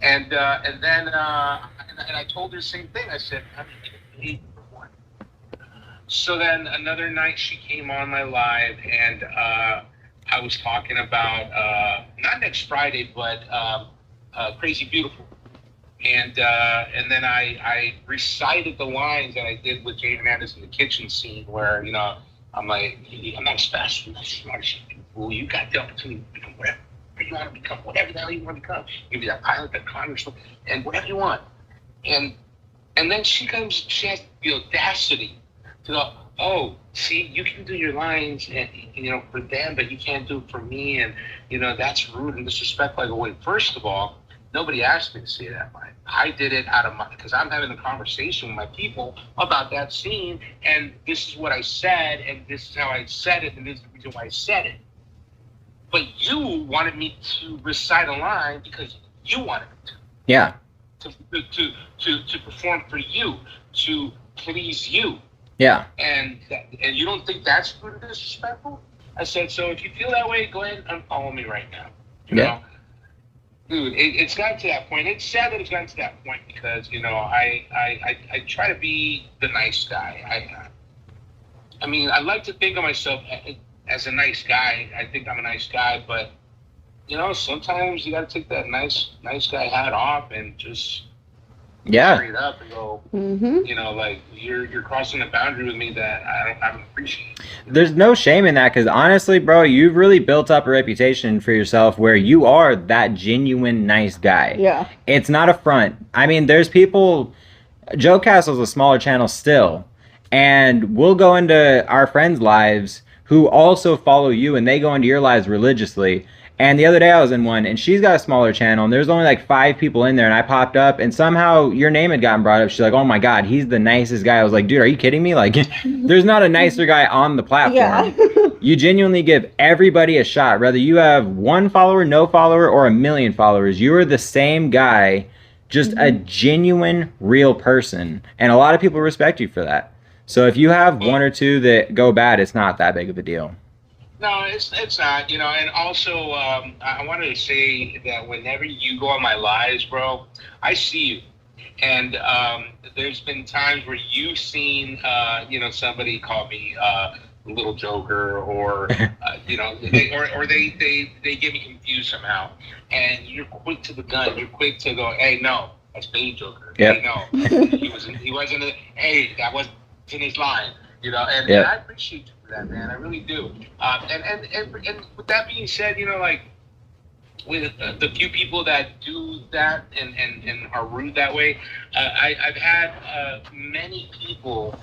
And then I told her the same thing. I said, I'm paid for one. So then another night she came on my live, and I was talking about not next Friday, but Crazy Beautiful. And then I recited the lines that I did with Jay Hernandez in the kitchen scene where, I'm like, I'm not as fast, I'm not as smart as you people. You got the opportunity to become whatever you want to become, whatever the hell you want to become. You can be that pilot, that congressman, and whatever you want. And then she has the audacity to go, oh, see, you can do your lines, and for them, but you can't do it for me, and that's rude and disrespectful. I go, wait, first of all, nobody asked me to say that line. I did it because I'm having a conversation with my people about that scene, and this is what I said, and this is how I said it, and this is the reason why I said it. But you wanted me to recite a line because you wanted me to. Yeah. To perform for you, to please you. Yeah. And you don't think that's rude and disrespectful? I said, so if you feel that way, go ahead and unfollow me right now. You know? Dude, it's gotten to that point. It's sad that it's gotten to that point because, I try to be the nice guy. I mean, I like to think of myself as a nice guy. I think I'm a nice guy, but, sometimes you got to take that nice guy hat off and just straight up and go, like you're crossing a boundary with me that I don't appreciate. There's no shame in that because honestly, bro, you've really built up a reputation for yourself where you are that genuine nice guy. Yeah. It's not a front. I mean, there's people, Joe Castle's a smaller channel still, and we'll go into our friends' lives who also follow you and they go into your lives religiously. And the other day I was in one, and she's got a smaller channel, and there's only like 5 people in there, and I popped up, and somehow your name had gotten brought up. She's like, oh my God, he's the nicest guy. I was like, dude, are you kidding me? Like, there's not a nicer guy on the platform. Yeah. You genuinely give everybody a shot, whether you have 1 follower, no follower, or 1 million followers. You are the same guy, just a genuine, real person. And a lot of people respect you for that. So if you have 1 or 2 that go bad, it's not that big of a deal. No, it's not, and also I wanted to say that whenever you go on my lives, bro, I see you. And there's been times where you've seen, somebody call me little joker or, they get me confused somehow. And you're quick to the gun. You're quick to go, hey, no, That's Baby Joker. Yep. Hey, no, he wasn't. Hey, that wasn't his line. You know, and I appreciate you for that, man. I really do. And with that being said, you know, like with the few people that do that and are rude that way, I've had many people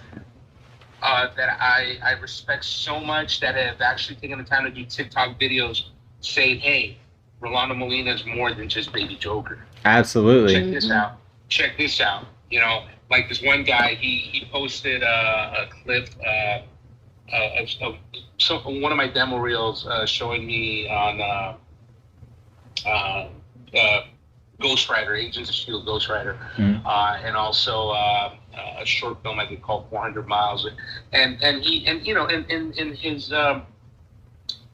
that I respect so much that have actually taken the time to do TikTok videos saying, hey, Rolando Molina is more than just Baby Joker. Absolutely. Check this out. Check this out. You know, like this one guy, he posted a clip of one of my demo reels showing me on Ghost Rider, Agents of S.H.I.E.L.D. Ghost Rider, and also a short film I did called 400 Miles. And you know, in his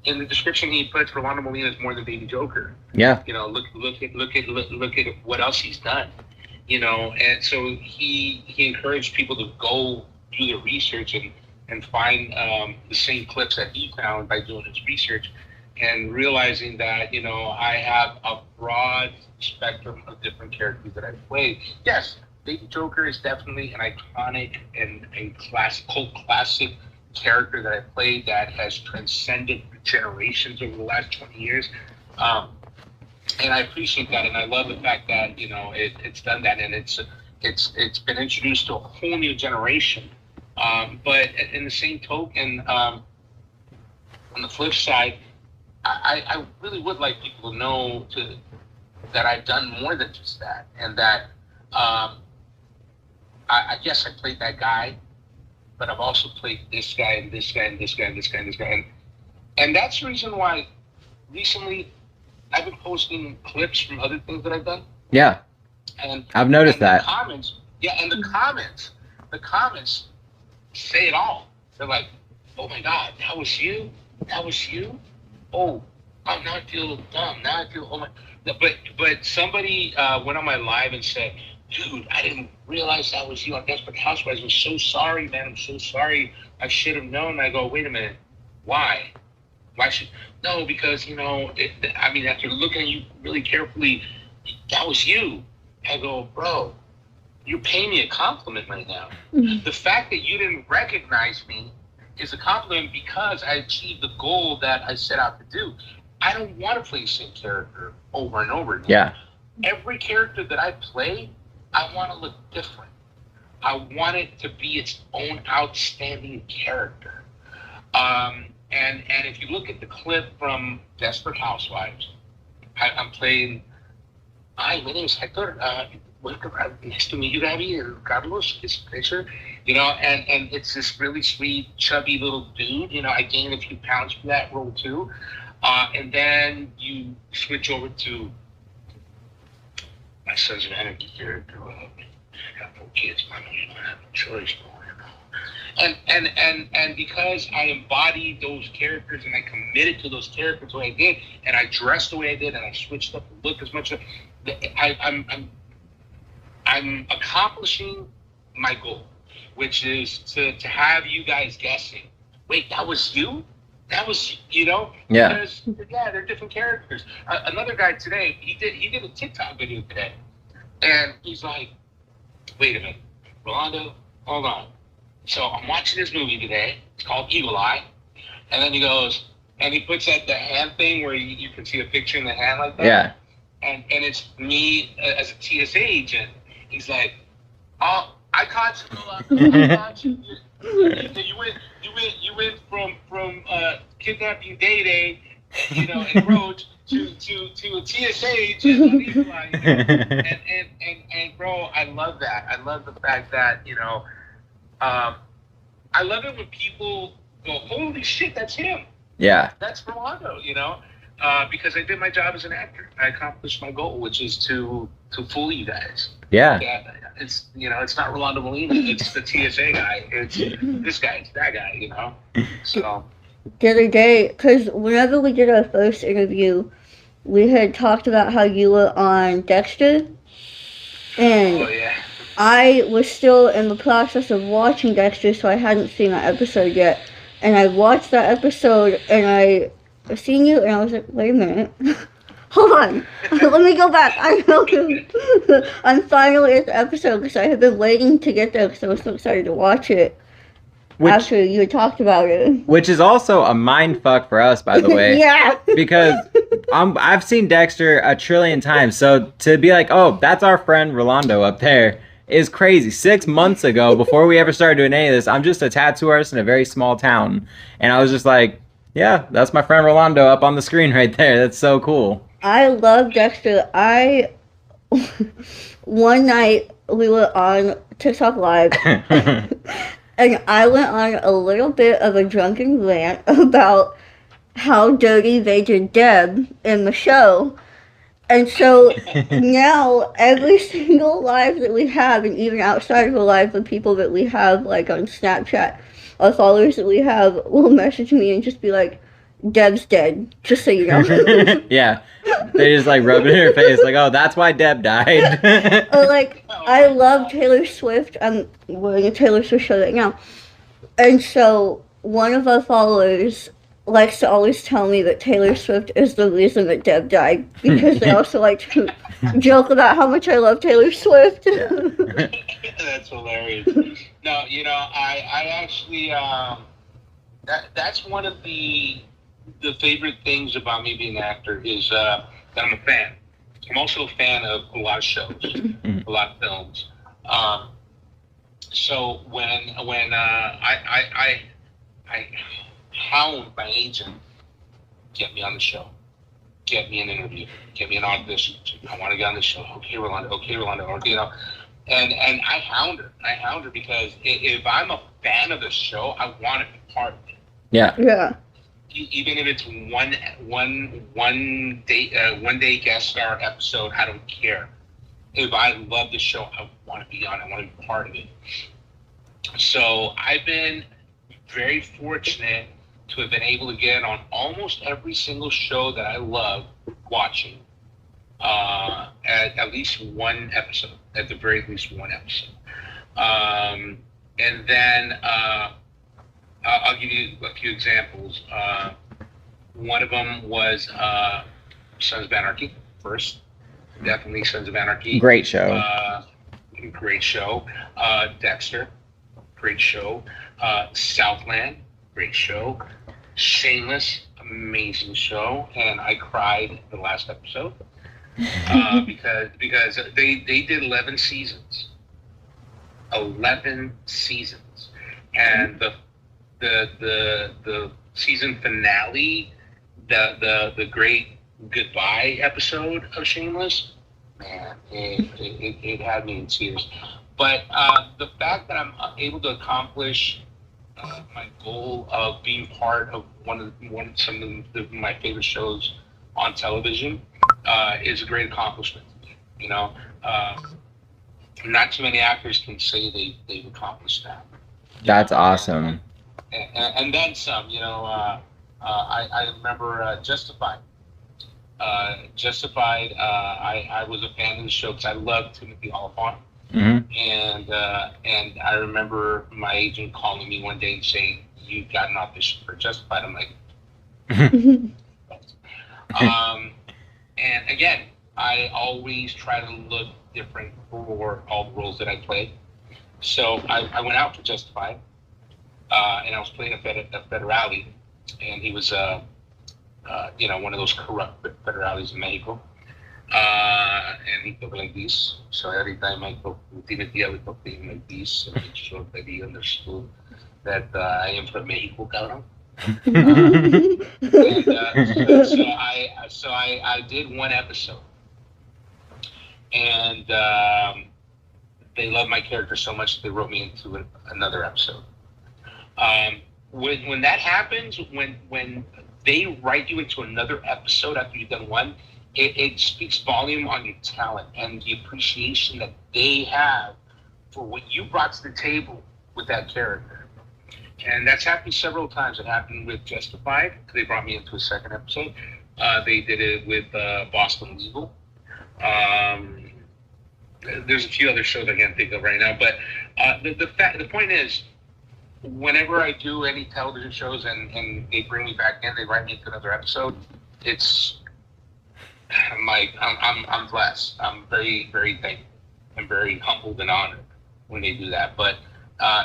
in the description he puts Rolando Molina is more than Baby Joker. Yeah. You know, look at what else he's done. You know, and so he encouraged people to go do their research and find the same clips that he found by doing his research, and realizing that, you know, I have a broad spectrum of different characters that I've played. Yes, Baby Joker is definitely an iconic and cult classic character that I played that has transcended generations over the last 20 years. And I appreciate that, and I love the fact that, you know, it's done that, and it's been introduced to a whole new generation. But in the same token, on the flip side, I really would like people to know that I've done more than just that, and that I guess I played that guy, but I've also played this guy and this guy and this guy and this guy and this guy, and that's the reason why recently I've been posting clips from other things that I've done. Yeah, and I've noticed that. The comments say it all. They're like, "Oh my God, that was you? That was you? Oh, now I feel dumb. Now I feel, oh my." But somebody went on my live and said, "Dude, I didn't realize that was you on Desperate Housewives. I'm so sorry, man. I'm so sorry. I should have known." I go, "Wait a minute. Why? Why should?" No, because, you know, I mean, after looking at you really carefully, that was you. I go, "Bro, you're paying me a compliment right now. The fact that you didn't recognize me is a compliment because I achieved the goal that I set out to do. I don't want to play the same character over and over again. Yeah. Every character that I play, I want to look different. I want it to be its own outstanding character." And if you look at the clip from Desperate Housewives, I'm playing, "Hi, my name is Hector. Welcome, nice to meet you, Gabby and Carlos, this picture," you know, and it's this really sweet, chubby little dude. You know, I gained a few pounds for that role too. And then you switch over to my son's an Anarchy character. I got 4 kids, man. You don't have a choice, boy. And because I embodied those characters and I committed to those characters the way I did, and I dressed the way I did, and I switched up the look as much, I'm accomplishing my goal, which is to have you guys guessing, "Wait, that was you? That was," you know? Yeah. Because, yeah, they're different characters. Another guy today, he did a TikTok video today, and he's like, "Wait a minute, Rolando, hold on. So I'm watching this movie today. It's called Eagle Eye." And then he goes, and he puts the hand thing where you can see a picture in the hand like that. Yeah. And it's me as a TSA agent. He's like, "Oh, I caught you, Rolando. I caught you. You went from kidnapping Day, you know, and Roach to a TSA agent on Eagle Eye." And bro, I love that. I love the fact that, you know, I love it when people go, "Holy shit, that's him. Yeah. That's Rolando," you know, because I did my job as an actor. I accomplished my goal, which is to fool you guys. Yeah. It's, you know, it's not Rolando Molina. It's the TSA guy. It's this guy. It's that guy, you know. So The other day, because whenever we did our first interview, we had talked about how you were on Dexter, and oh yeah. I was still in the process of watching Dexter, so I hadn't seen that episode yet. And I watched that episode, and I seen you, and I was like, "Wait a minute, Hold on. Let me go back. I know. I'm finally at the episode because I have been waiting to get there because I was so excited to watch it after you had talked about it. Which is also a mind fuck for us, by the way. Yeah. Because I've seen Dexter a trillion times. So to be like, oh, that's our friend Rolando up there is crazy. 6 months ago, before we ever started doing any of this, I'm just a tattoo artist in a very small town. And I was just like, yeah, that's my friend Rolando up on the screen right there. That's so cool. I love Dexter. One night we were on TikTok Live and I went on a little bit of a drunken rant about how dirty they did Deb in the show. And so now every single live that we have, and even outside of the live, the people that we have like on Snapchat, our followers that we have will message me and just be like, Deb's dead, just so you know. Yeah. They just like rub it in her face, like, oh, that's why Deb died. Or like, I love Taylor Swift. I'm wearing a Taylor Swift shirt right now. And so one of our followers likes to always tell me that Taylor Swift is the reason that Deb died, because they also like to joke about how much I love Taylor Swift. That's hilarious. No, I actually, that's one of the favorite things about me being an actor is that I'm a fan. I'm also a fan of a lot of shows, a lot of films. So when I hound my agent, get me on the show, get me an interview, get me an audition. I want to get on the show. Okay, Rolando. Okay, and I hound her because if I'm a fan of the show, I want to be part of it. Yeah. Even if it's one day guest star episode, I don't care. If I love the show, I want to be on. I want to be part of it. So I've been very fortunate to have been able to get on almost every single show that I love watching. At least one episode, at the very least one episode. And then I'll give you a few examples. One of them was Sons of Anarchy first. Definitely Sons of Anarchy. Great show. Great show. Dexter. Great show. Southland. Great show. Shameless. Amazing show. And I cried the last episode because they did 11 seasons. 11 seasons. And the season finale, the great goodbye episode of Shameless, man, it had me in tears. But the fact that I'm able to accomplish my goal of being part of some of my favorite shows on television is a great accomplishment. Not too many actors can say they've accomplished that. That's awesome. And then some. I remember Justified. Justified. I was a fan of the show because I loved Timothy Oliphant. Mm-hmm. And I remember my agent calling me one day and saying, "You got an audition for Justified." I'm like, and again, I always try to look different for all the roles that I played. So I went out for Justified, and I was playing a federale, and he was one of those corrupt federales in Mexico. And he talked like this. So every time I talk to Timothy, I would talk to him like this and make sure that he understood that I am from Mexico, cabrón. So I did one episode, and they loved my character so much they wrote me into another episode. When that happens, when they write you into another episode after you've done one, it speaks volume on your talent and the appreciation that they have for what you brought to the table with that character. And that's happened several times. It happened with Justified. They brought me into a second episode. They did it with Boston Legal. There's a few other shows I can't think of right now. But the point is, whenever I do any television shows and they bring me back in, they write me into another episode, it's I'm blessed. I'm very, very thankful and very humbled and honored when they do that. But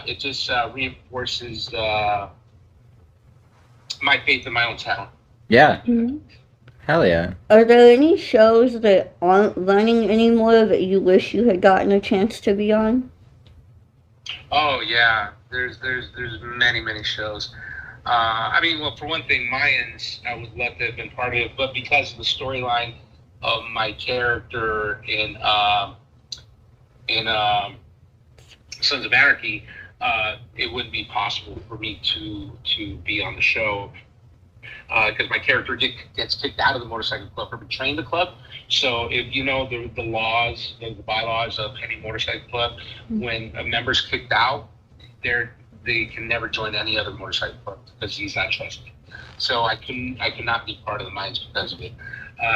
it just reinforces my faith in my own talent. Yeah. Mhm. Hell yeah. Are there any shows that aren't running anymore that you wish you had gotten a chance to be on? Oh yeah, there's many shows. I mean, well, for one thing, Mayans, I would love to have been part of it, but because of the storyline of my character in Sons of Anarchy, it wouldn't be possible for me to be on the show because my character gets kicked out of the motorcycle club for betraying the club. So if you know the laws, the bylaws of any motorcycle club, when a member's kicked out, they can never join any other motorcycle club because he's not trusted. So I could not be part of the Mines because of it.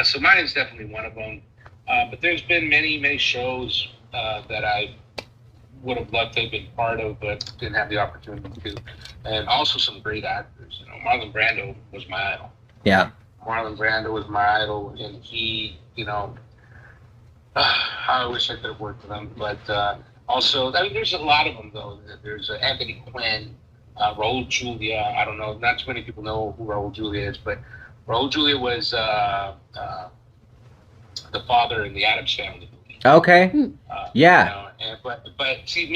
So mine is definitely one of them. But there's been many shows that I would have loved to have been part of, but didn't have the opportunity to. And also some great actors. You know, Marlon Brando was my idol. Yeah. Marlon Brando was my idol, and he, you know, I wish I could have worked with him. But also, I mean, there's a lot of them though. There's Anthony Quinn, Raul Julia. I don't know, not too many people know who Raul Julia is, but Raul Julia was the father in the Addams Family. Okay. Yeah. You know, but see,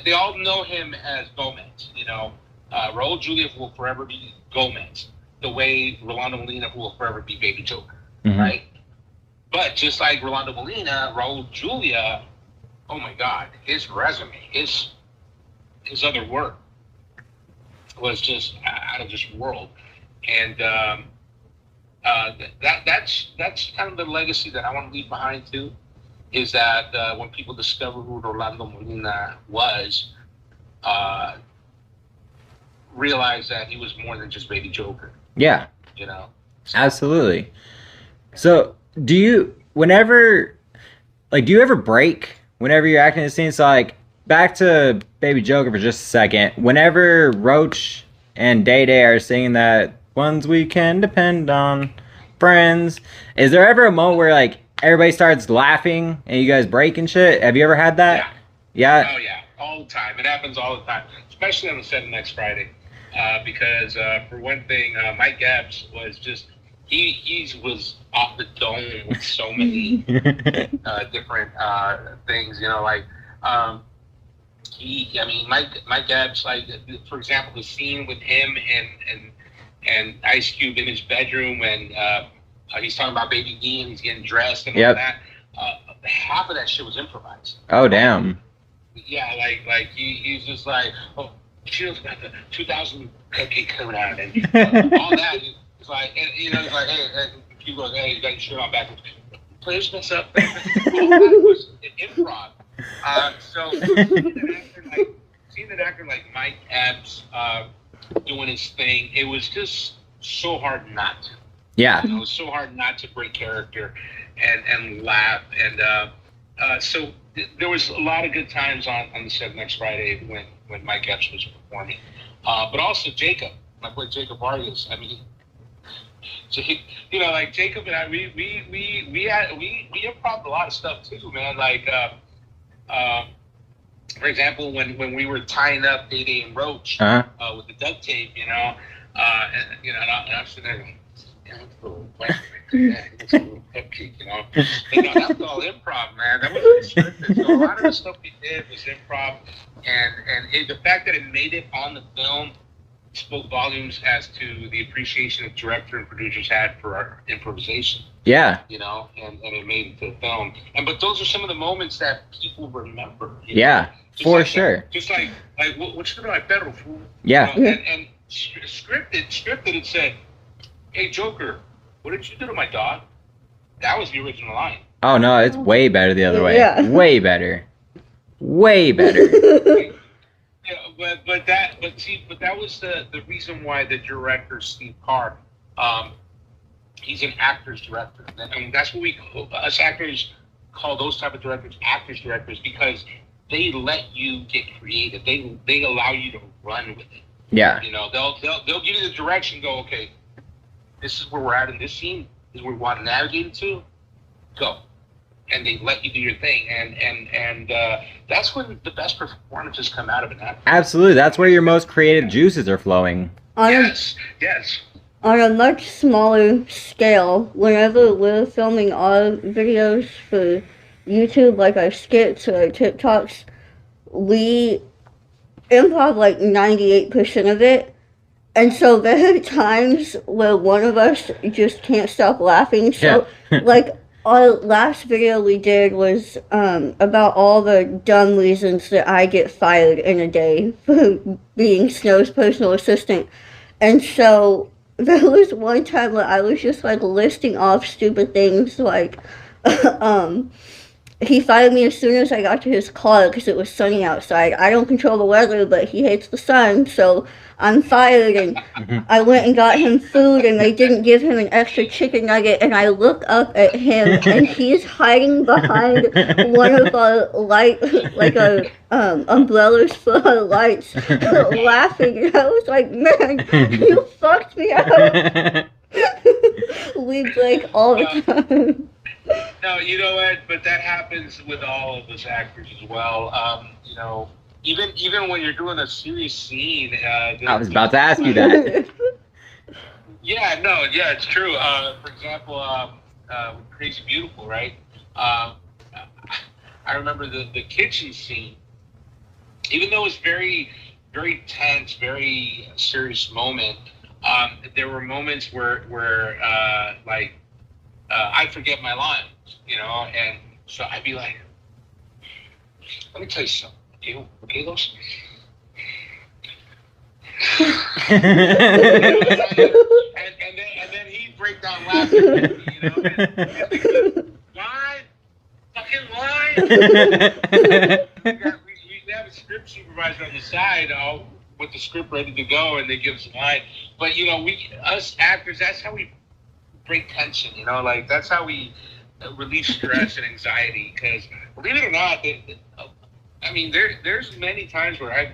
they all know him as Gomez. You know, Raul Julia will forever be Gomez, the way Rolando Molina will forever be Baby Joker, right? But just like Rolando Molina, Raul Julia, oh my God, his resume, his other work was just out of this world, and that's kind of the legacy that I want to leave behind too. Is that when people discover who Rolando Molina was, realize that he was more than just Baby Joker. Yeah. You know? So. Absolutely. So, do you ever break whenever you're acting in a scene? So, like, back to Baby Joker for just a second. Whenever Roach and Day Day are singing that ones we can depend on, friends, is there ever a moment where, like, everybody starts laughing and you guys break and shit? Have you ever had that? Yeah. Oh yeah, all the time. It happens all the time, especially on the set next Friday, because for one thing, Mike Epps was just he was off the dome with so many different things. You know, like Mike Epps, like for example, the scene with him and Ice Cube in his bedroom and. He's talking about Baby D and he's getting dressed and all that. Half of that shit was improvised. Oh, damn. Yeah, like he's just like, oh, she was got the 2000 cupcake coming out and all that. It's like, and, you know, it's like, hey, he goes, hey, you got your shirt on backwards. Players mess up. All that was improv. So seeing an actor like Mike Epps doing his thing, it was just so hard not to. Yeah. You know, it was so hard not to break character and laugh. And so there was a lot of good times on the set next Friday when Mike Epps was performing. But also Jacob, my boy Jacob Vargas. I mean, you know, like Jacob and I, we improv a lot of stuff too, man. Like, for example, when we were tying up Day Day and Roach with the duct tape, you know, and I'm sitting there going, it's a little cupcake, you know. And, that was all improv, man. That wasn't scripted. So a lot of the stuff we did was improv, and the fact that it made it on the film spoke volumes as to the appreciation that director and producers had for our improvisation. Yeah. You know, and it made it to the film. But those are some of the moments that people remember. Yeah, for sure. Just like what's the my federal fool? Yeah. You know, and scripted, it said, hey, Joker, what did you do to my dog? That was the original line. Oh, no, it's way better the other way. Yeah. Way better. Way better. Yeah, but that was the reason why the director, Steve Carr, he's an actor's director. And that's what us actors call those type of directors actors directors, because they let you get creative. They allow you to run with it. Yeah. You know, they'll give you the direction, go, okay, this is where we're at in this scene. is where we want to navigate to, go. And they let you do your thing, and that's when the best performances come out of it. Absolutely, that's where your most creative juices are flowing. Yes. On a much smaller scale, whenever we're filming our videos for YouTube, like our skits or our TikToks, we improv like 98% of it. And so there are times where one of us just can't stop laughing. So, like, our last video we did was about all the dumb reasons that I get fired in a day for being Snow's personal assistant. And so there was one time where I was just like listing off stupid things like he fired me as soon as I got to his car because it was sunny outside. I don't control the weather, but he hates the sun, so I'm fired. And I went and got him food, and they didn't give him an extra chicken nugget. And I look up at him, and he's hiding behind one of our light, like our umbrellas for our lights, laughing. And I was like, man, you fucked me up. We break all the time. No, you know what? But that happens with all of us actors as well. You know, even when you're doing a serious scene. I was about to ask you that. Yeah, it's true. For example, Crazy Beautiful, right? I remember the kitchen scene. Even though it was very, very tense, very serious moment, there were moments where like. I forget my lines, you know, and so I'd be like, let me tell you something, okay, those? and then he'd break down laughing, you know, and line, fucking line. We have a script supervisor on the side, with the script ready to go, and they give us a line. But, you know, us actors, that's how we break tension, you know, like that's how we relieve stress and anxiety. Because believe it or not, I mean, there's many times where I've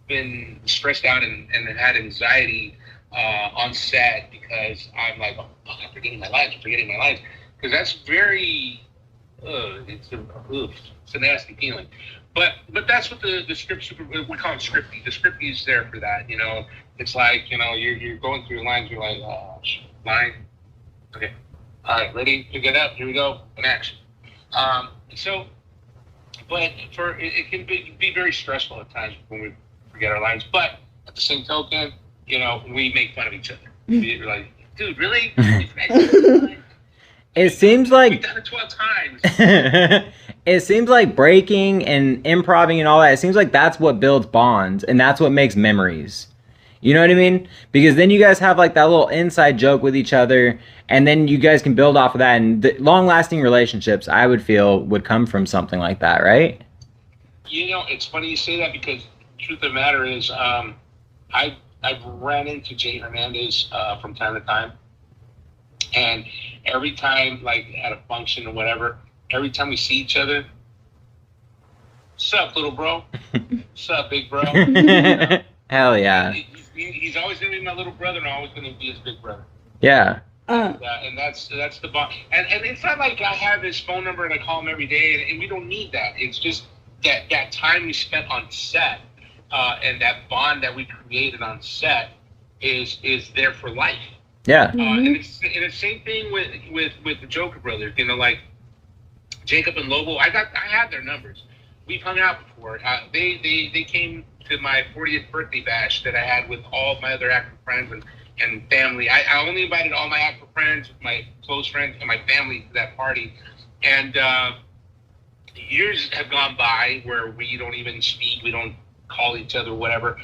been stressed out and had anxiety on set because I'm like, oh, fuck, I'm forgetting my lines, because that's very, it's a nasty feeling. But that's what the script super, we call it scripty. The scripty is there for that, you know. It's like, you know, you're going through your lines, you're like, oh, line. Okay. All right, ready to get up. Here we go. In action. So, but it can be very stressful at times when we forget our lines. But at the same token, you know, we make fun of each other. We're like, dude, really? It seems like we've done it 12 times. It seems like breaking and improvising and all that. It seems like that's what builds bonds and that's what makes memories. You know what I mean? Because then you guys have like that little inside joke with each other, and then you guys can build off of that. And the long-lasting relationships, I would feel, would come from something like that, right? You know, it's funny you say that because the truth of the matter is, I've ran into Jay Hernandez from time to time, and every time, like at a function or whatever, every time we see each other, "Sup, little bro? Sup, big bro?" You know? Hell yeah. He's always going to be my little brother, and I'm always going to be his big brother. Yeah. And that's the bond. And it's not like I have his phone number and I call him every day, and we don't need that. It's just that time we spent on set and that bond that we created on set is there for life. Yeah. And it's the same thing with the Joker brothers. You know, like Jacob and Lobo. I had their numbers. We've hung out before. They came to my 40th birthday bash that I had with all my other actor friends and family. I only invited all my actor friends, my close friends, and my family to that party. And years have gone by where we don't even speak, we don't call each other, whatever.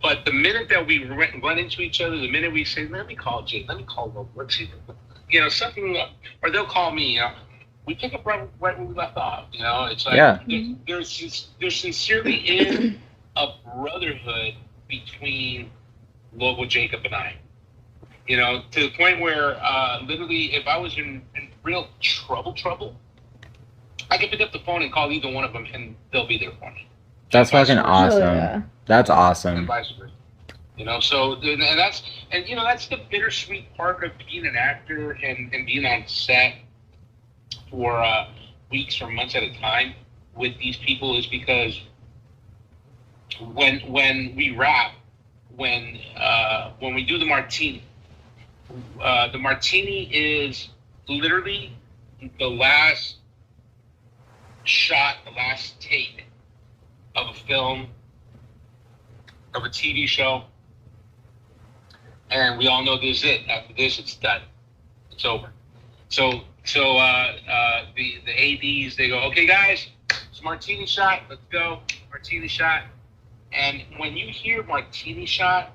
But the minute that we run into each other, the minute we say, let me call Jake, let me call Lobo, let's see, you know, something, or they'll call me, you know, we pick up right where we left off. You know, it's like there sincerely is a brotherhood between Lobo, Jacob, and I. You know, to the point where literally, if I was in real trouble, I could pick up the phone and call either one of them, and they'll be there for me. That's fucking awesome. Oh, yeah. That's awesome. And vice versa. You know, so and that's that's the bittersweet part of being an actor and being on set for weeks or months at a time with these people is because when we wrap, when we do the martini is literally the last shot, the last take of a film, of a TV show, and we all know this is it. After this, it's done. It's over. So the ADs, they go, okay, guys, it's martini shot. Let's go, martini shot. And when you hear martini shot,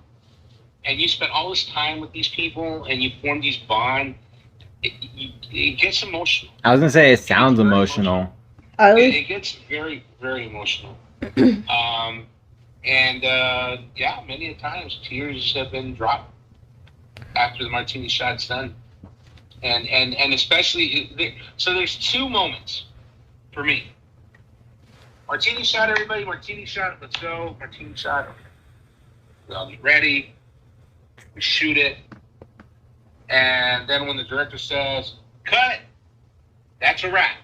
and you spend all this time with these people, and you form these bonds, it gets emotional. I was gonna say it sounds emotional. It gets very, very emotional. And many a times tears have been dropped after the martini shot's done. And especially, so there's two moments for me. Martini shot, everybody, martini shot, let's go, martini shot. We all get ready, we shoot it, and then when the director says, cut, that's a wrap.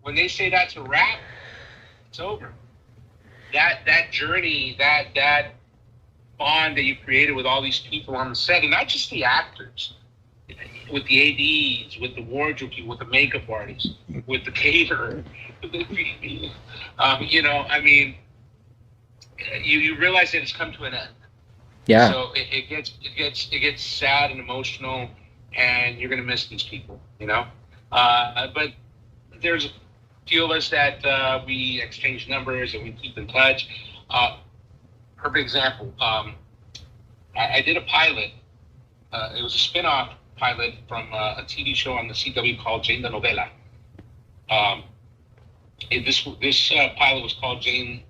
When they say that's a wrap, it's over. That journey, that bond that you created with all these people on the set, and not just the actors, with the ADs, with the wardrobe people, with the makeup artists, with the caterer, you realize that it's come to an end. Yeah. So it gets sad and emotional, and you're gonna miss these people, But there's a few of us that we exchange numbers and we keep in touch. Perfect example. I did a pilot. It was a spin-off pilot from a TV show on the CW called Jane the Novela. This pilot was called Jane.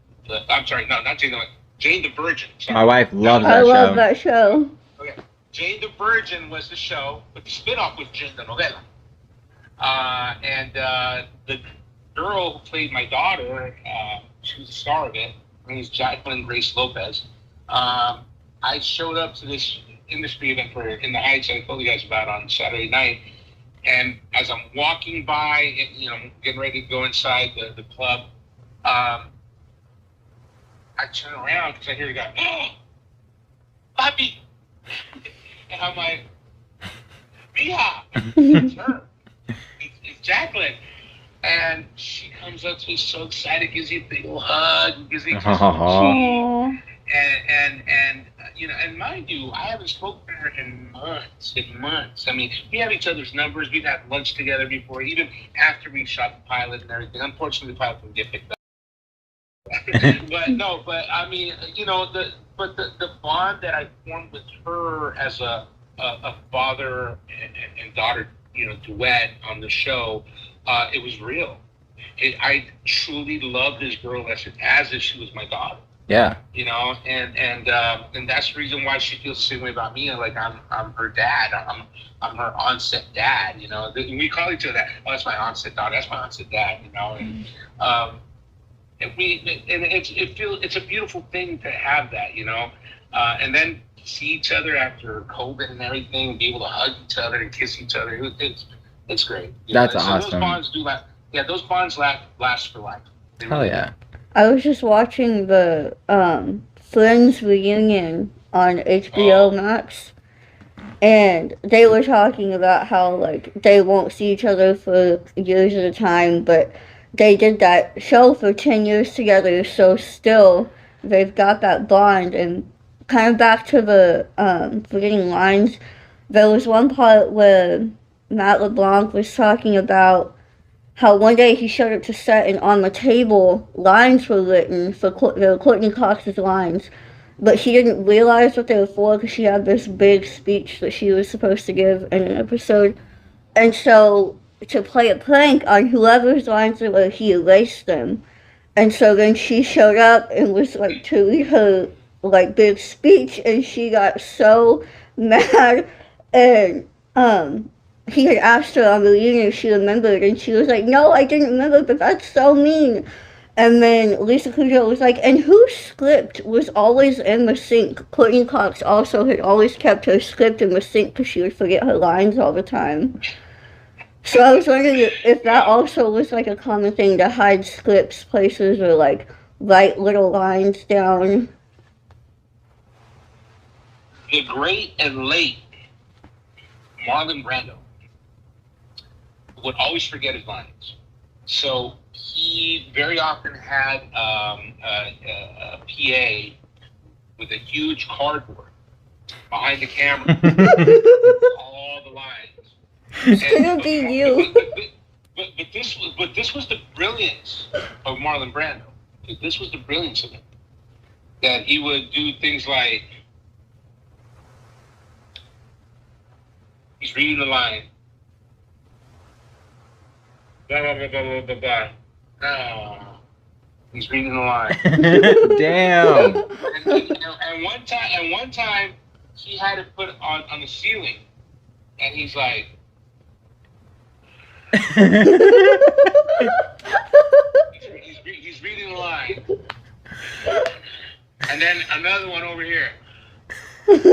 I'm sorry, no, not Jane the Novela. Jane the Virgin. Sorry. My wife loves that show. I love that show. Okay, Jane the Virgin was the show, but the spin-off was Jane the Novela. And the girl who played my daughter, she was the star of it. Her name is Jacqueline Grace Lopez. I showed up to this industry event for In the Heights I told you guys about on Saturday night. And as I'm walking by, getting ready to go inside the club, I turn around because I hear the guy, oh, Papi. And I'm like, Mia, it's her. It's Jacqueline. And she comes up to me so excited, gives you a big old hug, gives me a kiss on the cheek. And mind you, I haven't spoken to her in months. I mean, we have each other's numbers. We've had lunch together before, even after we shot the pilot and everything. Unfortunately, the pilot didn't get picked up. but I mean, the bond that I formed with her as a father and daughter, duet on the show, it was real. I truly loved this girl as if she was my daughter. Yeah. And that's the reason why she feels the same way about me. Like I'm her dad. I'm her on-set dad. We call each other that. Oh, that's my on-set daughter. That's my on-set dad. It's a beautiful thing to have that. And then see each other after COVID and everything, and be able to hug each other and kiss each other. It's great. That's awesome. Those bonds do last. Yeah, those bonds last for life. Hell yeah. I was just watching the Friends reunion on HBO Max, and they were talking about how they won't see each other for years at a time, but they did that show for 10 years together, so still they've got that bond. And kind of back to the forgetting lines, there was one part where Matt LeBlanc was talking about how one day he showed up to set and on the table lines were written for Courtney Cox's lines, but he didn't realize what they were for because she had this big speech that she was supposed to give in an episode. And so to play a prank on whoever's lines were, he erased them. And so then she showed up and was to read her big speech, and she got so mad. And he had asked her on the reunion if she remembered, and she was like, no, I didn't remember, but that's so mean. And then Lisa Kudrow was like, and whose script was always in the sink? Courtney Cox also had always kept her script in the sink because she would forget her lines all the time. So I was wondering if that also was like a common thing to hide scripts places or like write little lines down. The great and late Marlon Brando would always forget his lines. So he very often had a PA with a huge cardboard behind the camera, all the lines. Couldn't be you. But this was the brilliance of Marlon Brando. This was the brilliance of it. That he would do things like he's reading the line. Blah, blah, blah, blah, blah, blah, blah. He's reading the line. Damn. And one time, he had it put on the ceiling, and he's like, he's reading the line, and then another one over here. He's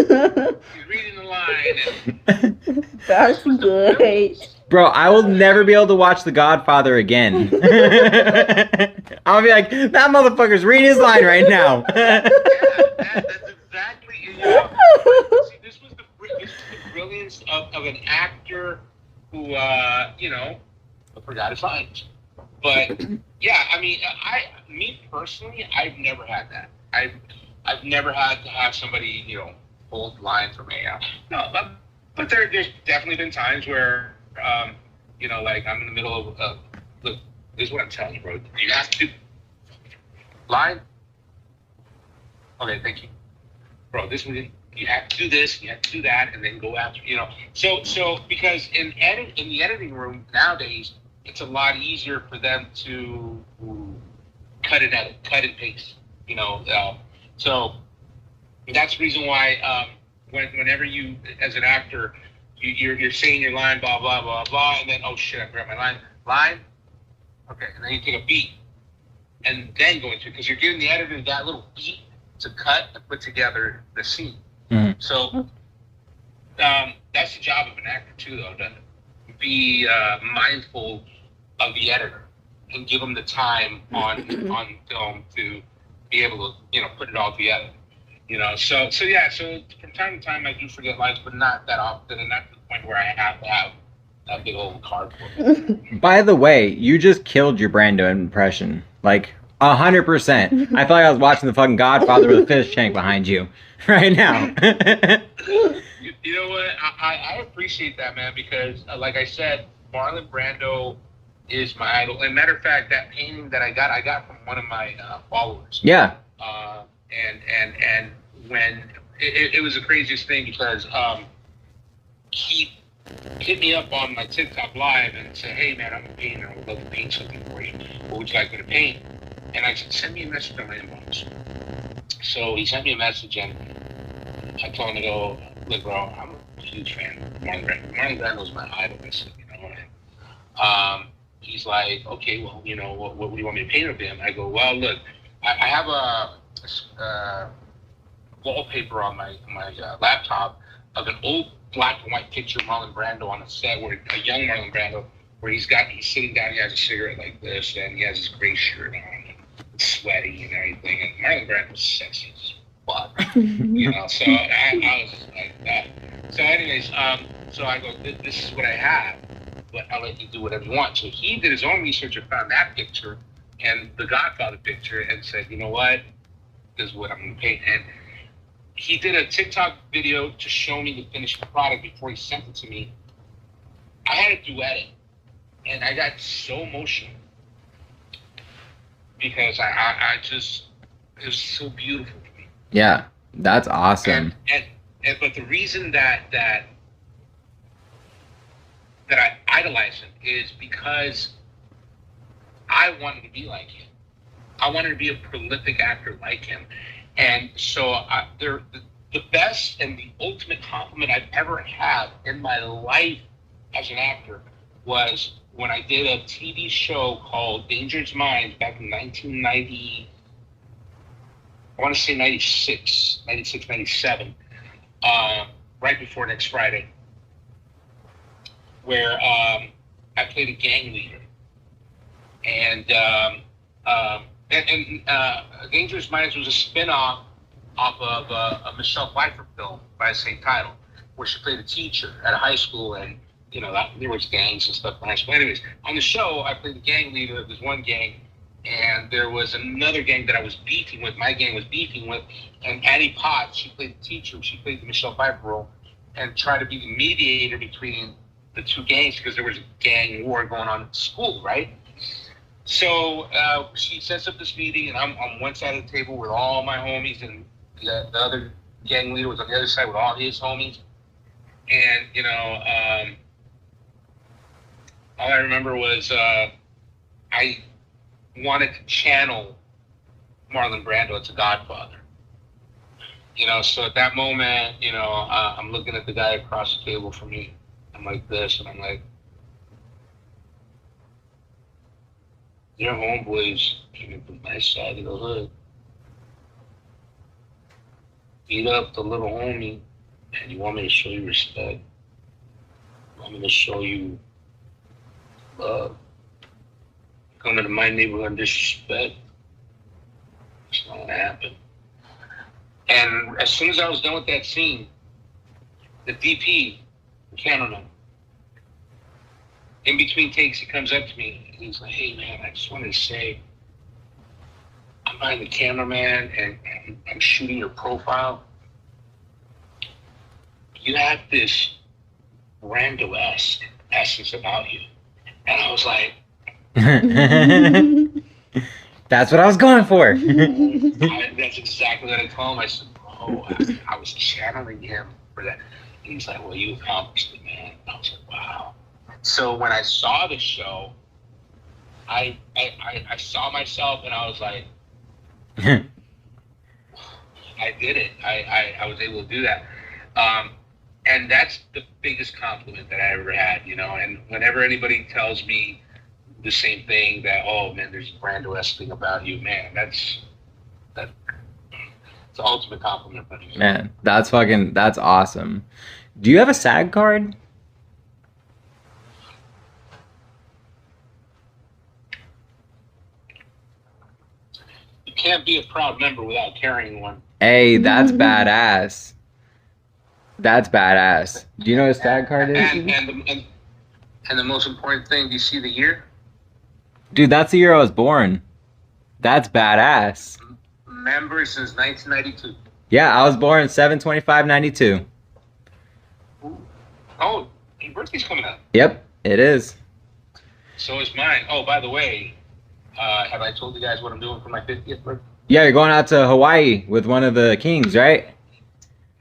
reading the line. That's great. Bro, I will never be able to watch The Godfather again. I'll be like, that motherfucker's reading his line right now. That's exactly it. See, this was the brilliance of an actor who, forgot his lines. But yeah, I mean, me personally, I've never had that. I've never had to have somebody, hold the line for me. No, but there's definitely been times where, like I'm in the middle of, look, this is what I'm telling you, bro. You have to line. Okay, thank you, bro. You have to do this, you have to do that, and then go after, So because in the editing room nowadays, it's a lot easier for them to cut and edit, cut and paste, So that's the reason why whenever you, as an actor, you're saying your line, blah, blah, blah, blah, and then, oh shit, I forgot my line, okay, and then you take a beat, and then go into it, because you're giving the editor that little beat to cut and put together the scene. Mm-hmm. So that's the job of an actor too, though, to be mindful of the editor and give them the time on film to be able to, put it all together. So from time to time I do forget lines, but not that often, and not to the point where I have to have that big old cardboard. By the way, you just killed your Brando impression, like 100%. I feel like I was watching the fucking Godfather with a fish tank behind you right now. You know what? I appreciate that, man, because like I said, Marlon Brando is my idol. And matter of fact, that painting that I got from one of my followers. Yeah. And when it was the craziest thing, because he hit me up on my TikTok live and said, hey man, I'm a painter, I would love to paint something for you. What would you like me to paint? And I said, send me a message on my inbox. So he sent me a message, and I told him to go, look bro, I'm a huge fan of Marlon Brando. Marlon Brando's my idol, and he's like, okay, well, what do you want me to paint of him? I go, well, look, I have a wallpaper on my laptop of an old black and white picture of Marlon Brando on a set, where a young Marlon Brando, where he's sitting down, he has a cigarette like this, and he has his gray shirt on, and sweaty and everything, and Marlon Brando's sexy as fuck, so I was just like that. So anyways, so I go, this is what I have, but I'll let you do whatever you want. So he did his own research and found that picture and the Godfather picture and said, you know what, this is what I'm going to paint. And he did a TikTok video to show me the finished product before he sent it to me. I had to duet it, and I got so emotional because I just, it was so beautiful to me. Yeah, that's awesome. And but the reason that I idolize him is because I wanted to be like him. I wanted to be a prolific actor like him. And so the best and the ultimate compliment I've ever had in my life as an actor was when I did a TV show called Dangerous Minds back in 1990. I want to say 96, 97, right before Next Friday, where I played a gang leader. And Dangerous Minds was a spin-off off of a Michelle Pfeiffer film by the same title, where she played a teacher at a high school, and there was gangs and stuff in high school. Anyways, on the show, I played the gang leader of this one gang, and there was another gang that I was beefing with. My gang was beefing with, and Annie Potts, she played the teacher. She played the Michelle Pfeiffer role, and tried to be the mediator between the two gangs because there was a gang war going on at school, right? So she sets up this meeting, and I'm on one side of the table with all my homies, and the other gang leader was on the other side with all his homies. And all I remember was I wanted to channel Marlon Brando as a Godfather. So at that moment, I'm looking at the guy across the table from me. I'm like this, and I'm like, your homeboys came from my side of the hood, beat up the little homie, and you want me to show you respect? You want me to show you love? Coming to my neighborhood and disrespect? It's not gonna happen. And as soon as I was done with that scene, the DP, the cameraman, in between takes, he comes up to me and he's like, hey man, I just wanted to say, I'm behind the cameraman and I'm shooting your profile. You have this Brando-esque essence about you. And I was like, that's what I was going for. That's exactly what I told him. I said, bro, I was channeling him for that. And he's like, well, you accomplished it, man. I was like, wow. So when I saw the show, I saw myself and I was like, I did it. I was able to do that. And that's the biggest compliment that I ever had, and whenever anybody tells me the same thing, that, oh man, there's a Brando-esque thing about you, man, that's the ultimate compliment. Man, that's awesome. Do you have a SAG card? You can't be a proud member without carrying one. Hey, that's badass. That's badass. Do you know what a SAG card is? And the most important thing, do you see the year? Dude, that's the year I was born. That's badass. Member since 1992. Yeah, I was born 7/25/92. Oh, your birthday's coming up. Yep, it is. So is mine. Oh, by the way, have I told you guys what I'm doing for my 50th birthday? Yeah, you're going out to Hawaii with one of the kings, right?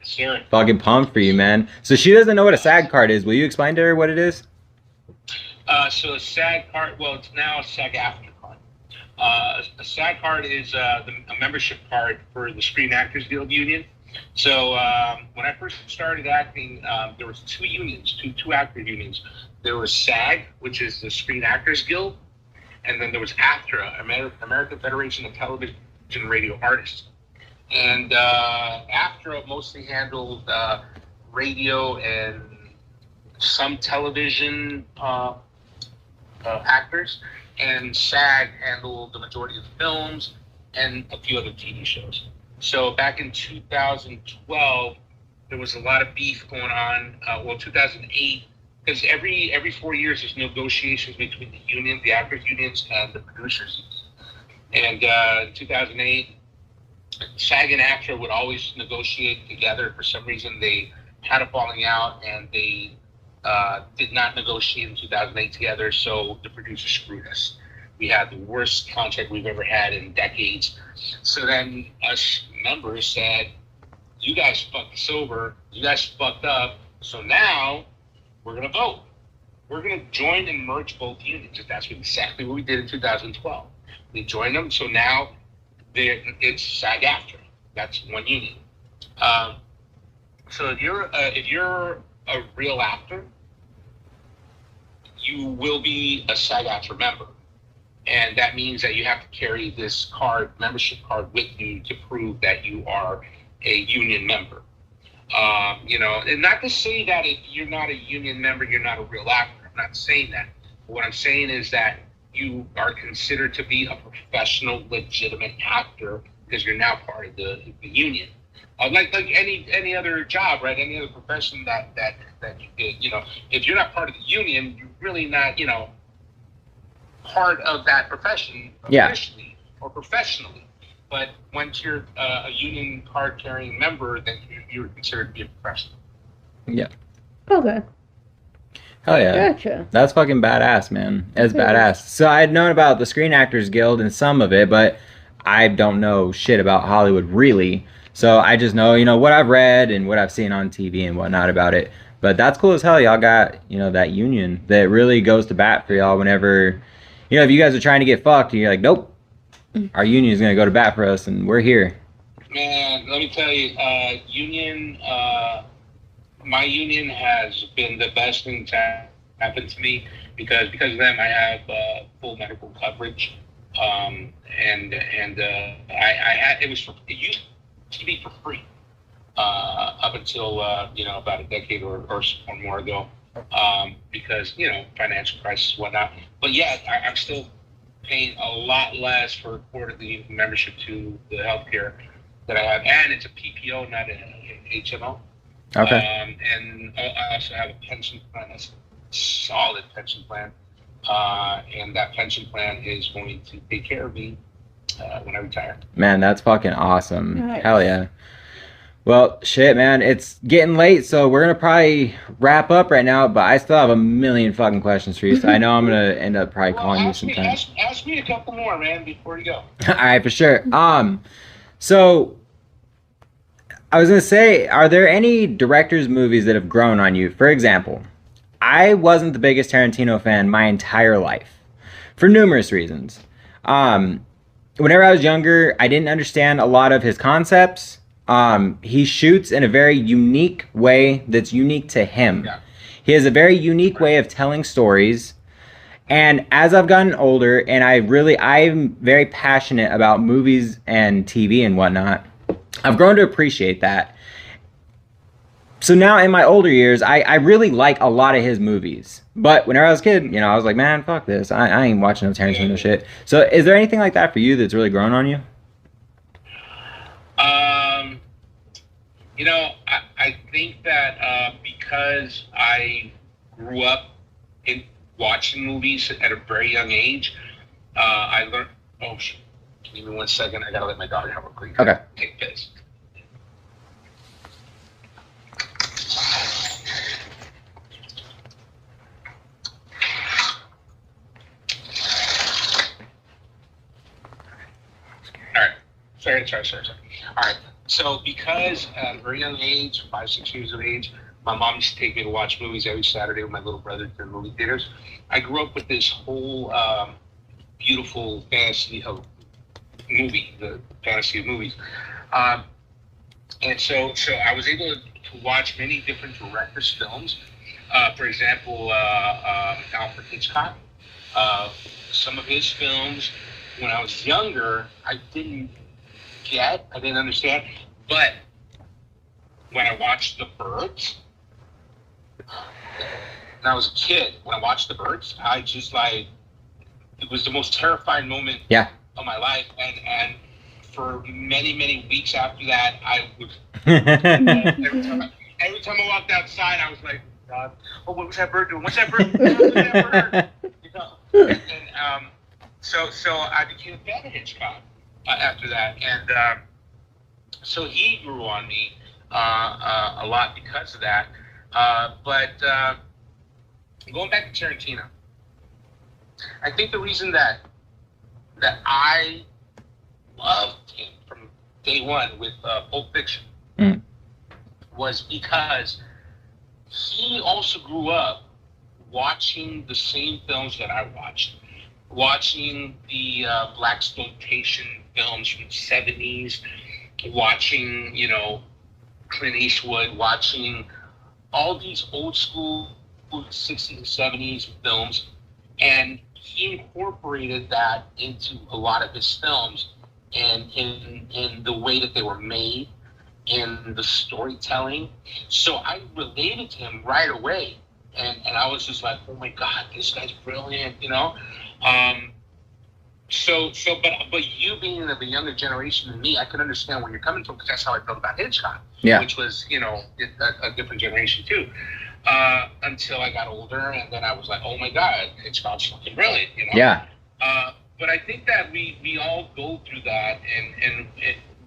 Sure. Fucking pumped for you, man. So she doesn't know what a SAG card is. Will you explain to her what it is? So a SAG card, well, it's now a SAG-AFTRA card. A SAG card is a membership card for the Screen Actors Guild Union. So when I first started acting, there was two unions, two actor unions. There was SAG, which is the Screen Actors Guild, and then there was AFTRA, American Federation of Television and Radio Artists. And AFTRA mostly handled radio and some television actors, and SAG handled the majority of the films and a few other TV shows. So back in 2012, there was a lot of beef going on. 2008, because every 4 years there's negotiations between the union, the actors unions, and the producers. And in 2008, SAG and AFTRA would always negotiate together. For some reason, they had a falling out, and they did not negotiate in 2008 together, so the producers screwed us. We had the worst contract we've ever had in decades. So then us members said, you guys fucked us over, you guys fucked up, so now we're going to vote. We're going to join and merge both unions. That's exactly what we did in 2012. We joined them, so now it's SAG-AFTRA. That's one union. So if you're a real actor, you will be a SAG-AFTRA member. And that means that you have to carry this card, membership card, with you to prove that you are a union member. And not to say that if you're not a union member, you're not a real actor. I'm not saying that. What I'm saying is that you are considered to be a professional, legitimate actor because you're now part of the union. Like any other job, right? Any other profession that you did. If you're not part of the union, you're really not, part of that profession officially or professionally. But once you're a union card carrying member, then you're considered to be a professional. Yeah. Okay. Hell yeah. Gotcha. That's fucking badass, man. It's badass. So I'd known about the Screen Actors Guild and some of it, but I don't know shit about Hollywood really. So I just know, what I've read and what I've seen on TV and whatnot about it. But that's cool as hell. Y'all got, that union that really goes to bat for y'all whenever, if you guys are trying to get fucked, you're like, nope, our union is going to go to bat for us and we're here. Man, let me tell you, my union has been the best thing to happen to me because of them I have full medical coverage. I had, it used to be for free up until about a decade or more ago, because financial crisis and whatnot. But yeah, I'm still paying a lot less for quarterly membership to the healthcare that I have, and it's a PPO, not an HMO. Okay. And I also have a pension plan. That's a solid pension plan, and that pension plan is going to take care of me when I retire. Man, that's fucking awesome. Nice. Hell yeah. Well, shit, man, it's getting late, so we're gonna probably wrap up right now. But I still have a million fucking questions for you, so I know I'm gonna end up probably calling you sometime. Ask me a couple more, man, before you go. All right, for sure. So I was gonna say, are there any directors' movies that have grown on you? For example, I wasn't the biggest Tarantino fan my entire life, for numerous reasons. Whenever I was younger, I didn't understand a lot of his concepts. He shoots in a very unique way that's unique to him. Yeah. He has a very unique way of telling stories. And as I've gotten older, and I'm very passionate about movies and TV and whatnot, I've grown to appreciate that. So now in my older years, I really like a lot of his movies. But whenever I was a kid, I was like, man, fuck this. I ain't watching no Tarantino shit. So is there anything like that for you that's really grown on you? I think that because I grew up in watching movies at a very young age, I learned. Oh shit! Give me 1 second. I gotta let my dog out real quick. Okay. Take this. All right. Sorry. All right. So because at a very young age, 5, 6 years of age, my mom used to take me to watch movies every Saturday with my little brother to the movie theaters. I grew up with this whole beautiful fantasy of movie, the fantasy of movies. And so I was able to watch many different directors' films. For example, Alfred Hitchcock. Some of his films, when I was younger, I didn't understand. But when I watched The Birds, when I was a kid, when I watched The Birds, I just it was the most terrifying moment of my life. And for many, many weeks after that, I would, every time I walked outside, I was like, God, what was that bird doing? What's that bird doing? What's that bird? So I became a fan of Hitchcock after that. And so he grew on me a lot because of that. But going back to Tarantino, I think the reason that I loved him from day one with Pulp Fiction was because he also grew up watching the same films that I watching the blaxploitation films from the 70s, watching, Clint Eastwood, watching all these old school 60s and 70s films, and he incorporated that into a lot of his films, and in the way that they were made, in the storytelling. So I related to him right away, and I was just like, oh my God, this guy's brilliant, you know. But you being of a younger generation than me, I can understand where you're coming from, because that's how I felt about Hitchcock, which was, you know, a different generation too. Until I got older, and then I was like, oh my God, Hitchcock's fucking brilliant, you know. Yeah. But I think that we all go through that, and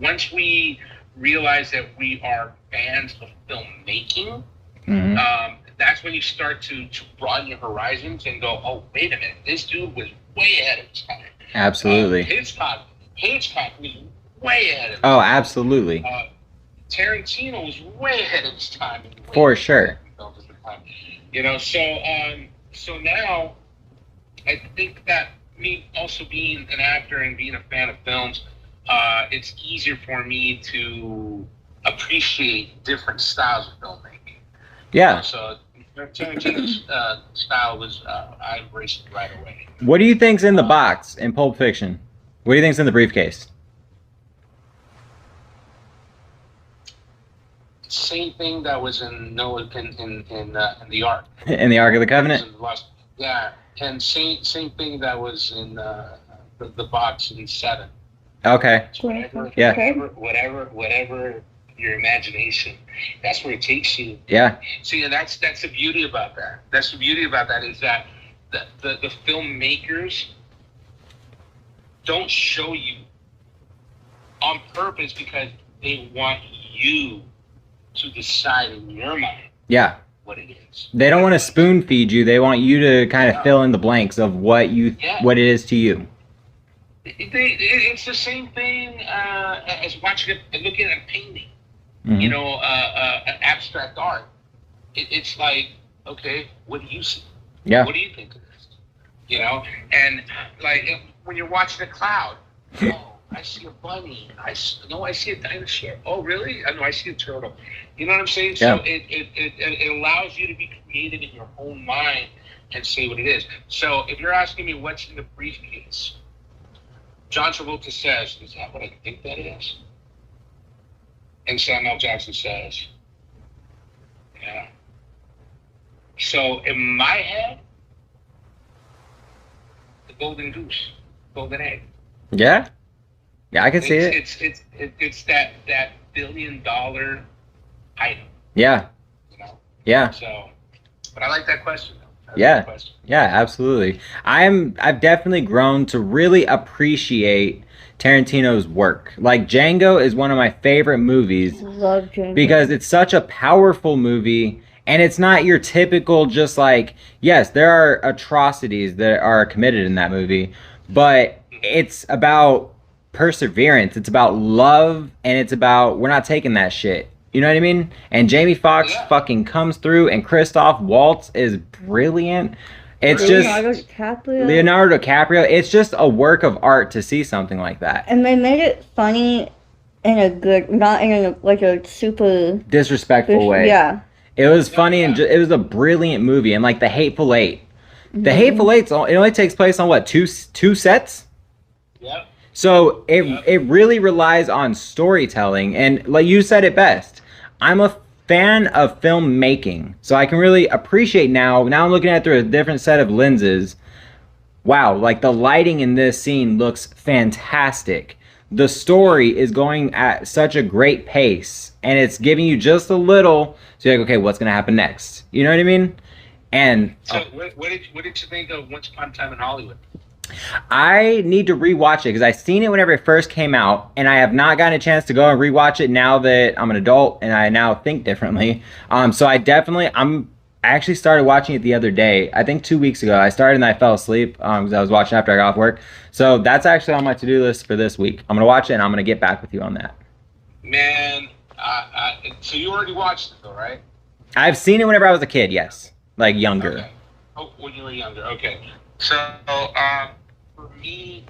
once we realize that we are fans of filmmaking, that's when you start to broaden your horizons and go, oh, wait a minute, this dude was way ahead of his time. Absolutely. Hitchcock was way ahead of his time. Oh, absolutely. Tarantino was way ahead of his time. For sure. You know, so now I think that me also being an actor and being a fan of films, it's easier for me to appreciate different styles of filmmaking. Yeah. So Tarantino's style was, I embraced it right away. What do you think's in the box in Pulp Fiction? What do you think's in the briefcase? Same thing that was in Noah in the Ark. In the Ark of the Covenant? Yeah, and same thing that was in the box in 7. Okay. Whatever your imagination, that's where it takes you. Yeah. See, and that's the beauty about that. That's the beauty about that, is that the filmmakers don't show you on purpose, because they want you to decide in your mind. Yeah. What it is. They don't want to spoon feed you. They want you to kind of fill in the blanks of what it is to you. It's the same thing as looking at a painting. Mm-hmm. You know, abstract art. It's like, okay, what do you see? Yeah. What do you think of this? You know, and like when you're watching a cloud, oh, I see a bunny. I see a dinosaur. Oh, really? I know, I see a turtle. You know what I'm saying? Yeah. So it allows you to be creative in your own mind and say what it is. So if you're asking me what's in the briefcase, John Travolta says, is that what I think that is? And Samuel L. Jackson says, yeah. So in my head, the golden goose, golden egg. Yeah. Yeah, I can see it. It's that $1 billion item. Yeah. You know? Yeah. So, but I like that question though. Yeah. Yeah, absolutely. I've definitely grown to really appreciate Tarantino's work. Like, Django is one of my favorite movies. Love Django. Because it's such a powerful movie, and it's not your typical just like, yes, there are atrocities that are committed in that movie, but it's about perseverance, it's about love, and it's about, we're not taking that shit. You know what I mean? And Jamie Foxx fucking comes through, and Christoph Waltz is brilliant. It's Leonardo just DiCaprio. Leonardo DiCaprio. It's just a work of art to see something like that. And they made it funny in a good, not in a super disrespectful way. Yeah. It was funny, and it was a brilliant movie. And like The Hateful Eight. The Hateful Eight, it only takes place on what, two sets? Yep. So it really relies on storytelling, and like you said it best, I'm a fan of filmmaking, so I can really appreciate now I'm looking at it through a different set of lenses. Wow, like the lighting in this scene looks fantastic. The story is going at such a great pace, and it's giving you just a little, so you're like, okay, what's gonna happen next? You know what I mean? And so what did you think of Once Upon a Time in Hollywood? I need to rewatch it because I seen it whenever it first came out, and I have not gotten a chance to go and rewatch it now that I'm an adult and I now think differently. So I actually started watching it the other day. I think 2 weeks ago. I started and I fell asleep because I was watching after I got off work. So that's actually on my to-do list for this week. I'm gonna watch it and I'm gonna get back with you on that. Man, so you already watched it though, right? I've seen it whenever I was a kid. Yes, like younger. Okay. Oh, when you were younger. Okay. So, for me,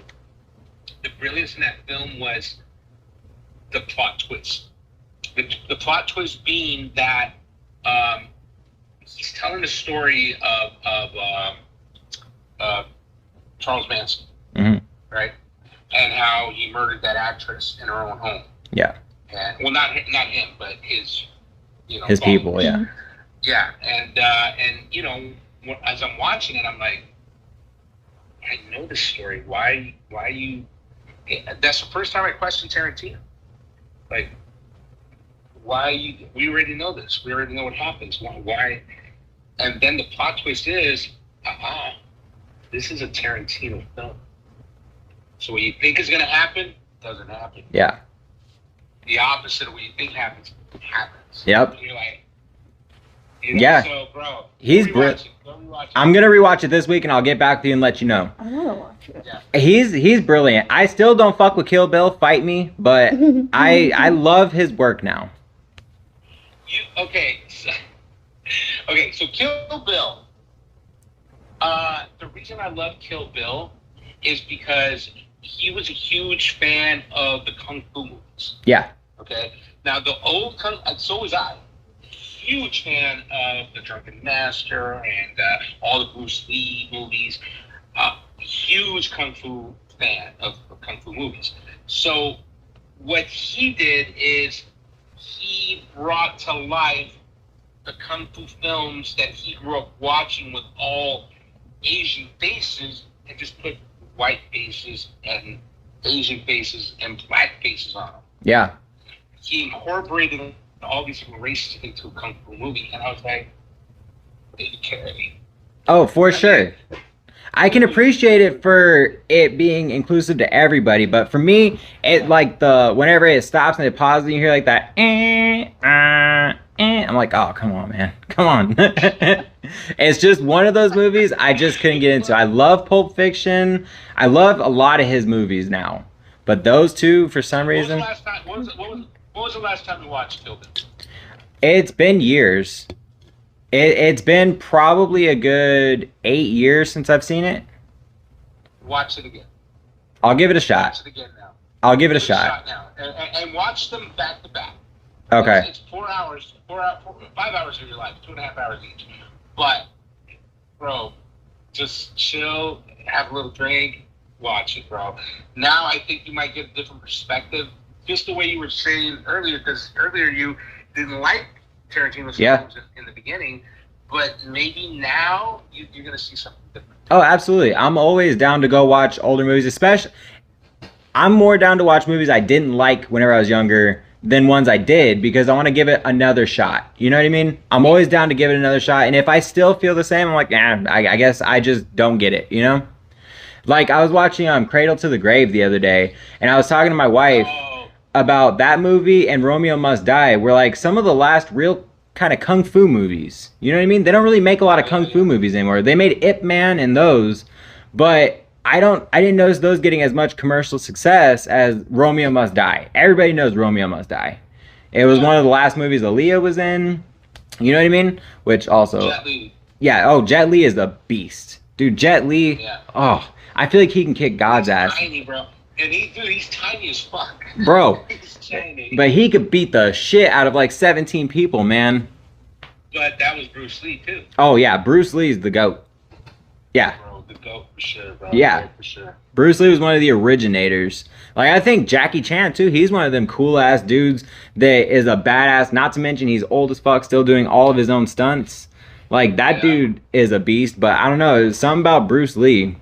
the brilliance in that film was the plot twist. The plot twist being that he's telling the story of Charles Manson, right? And how he murdered that actress in her own home. Yeah. And well, not him, but his, his people. Yeah. Yeah, and as I'm watching it, I'm like, I know this story. Why you? That's the first time I questioned Tarantino. Like, why you? We already know this. We already know what happens. Why? And then the plot twist is, this is a Tarantino film. So what you think is going to happen doesn't happen. Yeah. The opposite of what you think happens. Yep. And you're like, yeah. So, bro, he's brilliant. I'm gonna rewatch it this week, and I'll get back to you and let you know. I wanna watch it. Yeah. He's brilliant. I still don't fuck with Kill Bill. Fight me, but I love his work now. Okay, so Kill Bill. The reason I love Kill Bill is because he was a huge fan of the Kung Fu movies. Yeah. Okay. Now the old so was I. Huge fan of The Drunken Master and all the Bruce Lee movies. Huge Kung Fu fan of Kung Fu movies. So what he did is he brought to life the Kung Fu films that he grew up watching with all Asian faces and just put white faces and Asian faces and black faces on them. Yeah. He incorporated all these different races into a Kung Fu movie, and I was like, David Carey. Oh, for sure. I can appreciate it for it being inclusive to everybody, but for me, it like whenever it stops and it pauses and you hear like that, I'm like, oh, come on, man, come on. It's just one of those movies I just couldn't get into. I love Pulp Fiction. I love a lot of his movies now, but those two, for some reason. What was the last time you watched Kill Bill? It's been years. It's been probably a good 8 years since I've seen it. Watch it again. I'll give it a shot. Watch it again now. I'll give it a Give it shot. now. And watch them back to back. Okay. It's 4 hours, 5 hours of your life, 2.5 hours each. But, bro, just chill, have a little drink, watch it, bro. Now I think you might get a different perspective. Just the way you were saying earlier, because earlier you didn't like Tarantino's films in the beginning, but maybe now you're going to see something different. Oh, absolutely. I'm always down to go watch older movies, especially. I'm more down to watch movies I didn't like whenever I was younger than ones I did, because I want to give it another shot. You know what I mean? I'm always down to give it another shot, and if I still feel the same, I'm like, I guess I just don't get it, you know? Like, I was watching Cradle to the Grave the other day, and I was talking to my wife about that movie and Romeo Must Die, were like some of the last real kind of kung fu movies. You know what I mean? They don't really make a lot of kung fu movies anymore. They made Ip Man and those, but I didn't notice those getting as much commercial success as Romeo Must Die. Everybody knows Romeo Must Die. It was one of the last movies Aaliyah was in. You know what I mean? Which also, Jet Li. Yeah. Oh, Jet Li is a beast, dude. Jet Li. Yeah. Oh, I feel like he can kick God's ass. Tiny, bro. And he's tiny as fuck. Bro. He's tiny. But he could beat the shit out of like 17 people, man. But that was Bruce Lee too. Oh yeah, Bruce Lee's the GOAT. Yeah. Bro, the GOAT for sure, bro. Yeah. For sure. Bruce Lee was one of the originators. Like, I think Jackie Chan too, he's one of them cool ass dudes that is a badass, not to mention he's old as fuck, still doing all of his own stunts. Like, that dude is a beast, but I don't know, something about Bruce Lee.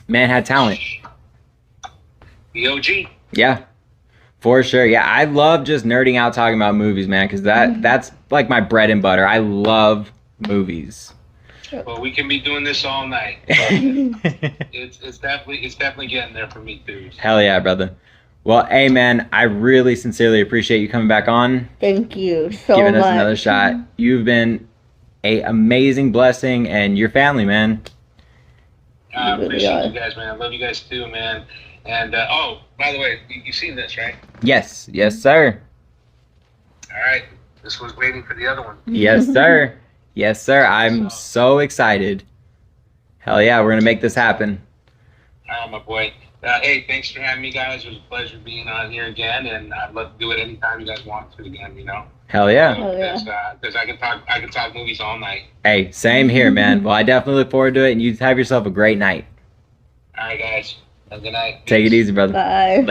Man had talent. The OG. Yeah, for sure. Yeah, I love just nerding out talking about movies, man, because that's like my bread and butter. I love movies. Well, we can be doing this all night. It's definitely getting there for me too. Hell yeah, brother. Well, hey, man, I really sincerely appreciate you coming back on. Thank you so much. Giving us another shot. You've been an amazing blessing, and your family, man. I appreciate you guys, man. I love you guys too, man. And, by the way, you've seen this, right? Yes. Yes, sir. All right. This was waiting for the other one. Yes, sir. Yes, sir. I'm so excited. Hell yeah, we're going to make this happen. All right, my boy. Hey, thanks for having me, guys. It was a pleasure being on here again, and I'd love to do it anytime you guys want to again. Hell yeah. Because I can talk movies all night. Hey, same here, man. Well, I definitely look forward to it, and you have yourself a great night. All right, guys. Have a good night. Take it Peace. easy, brother. Bye. Later.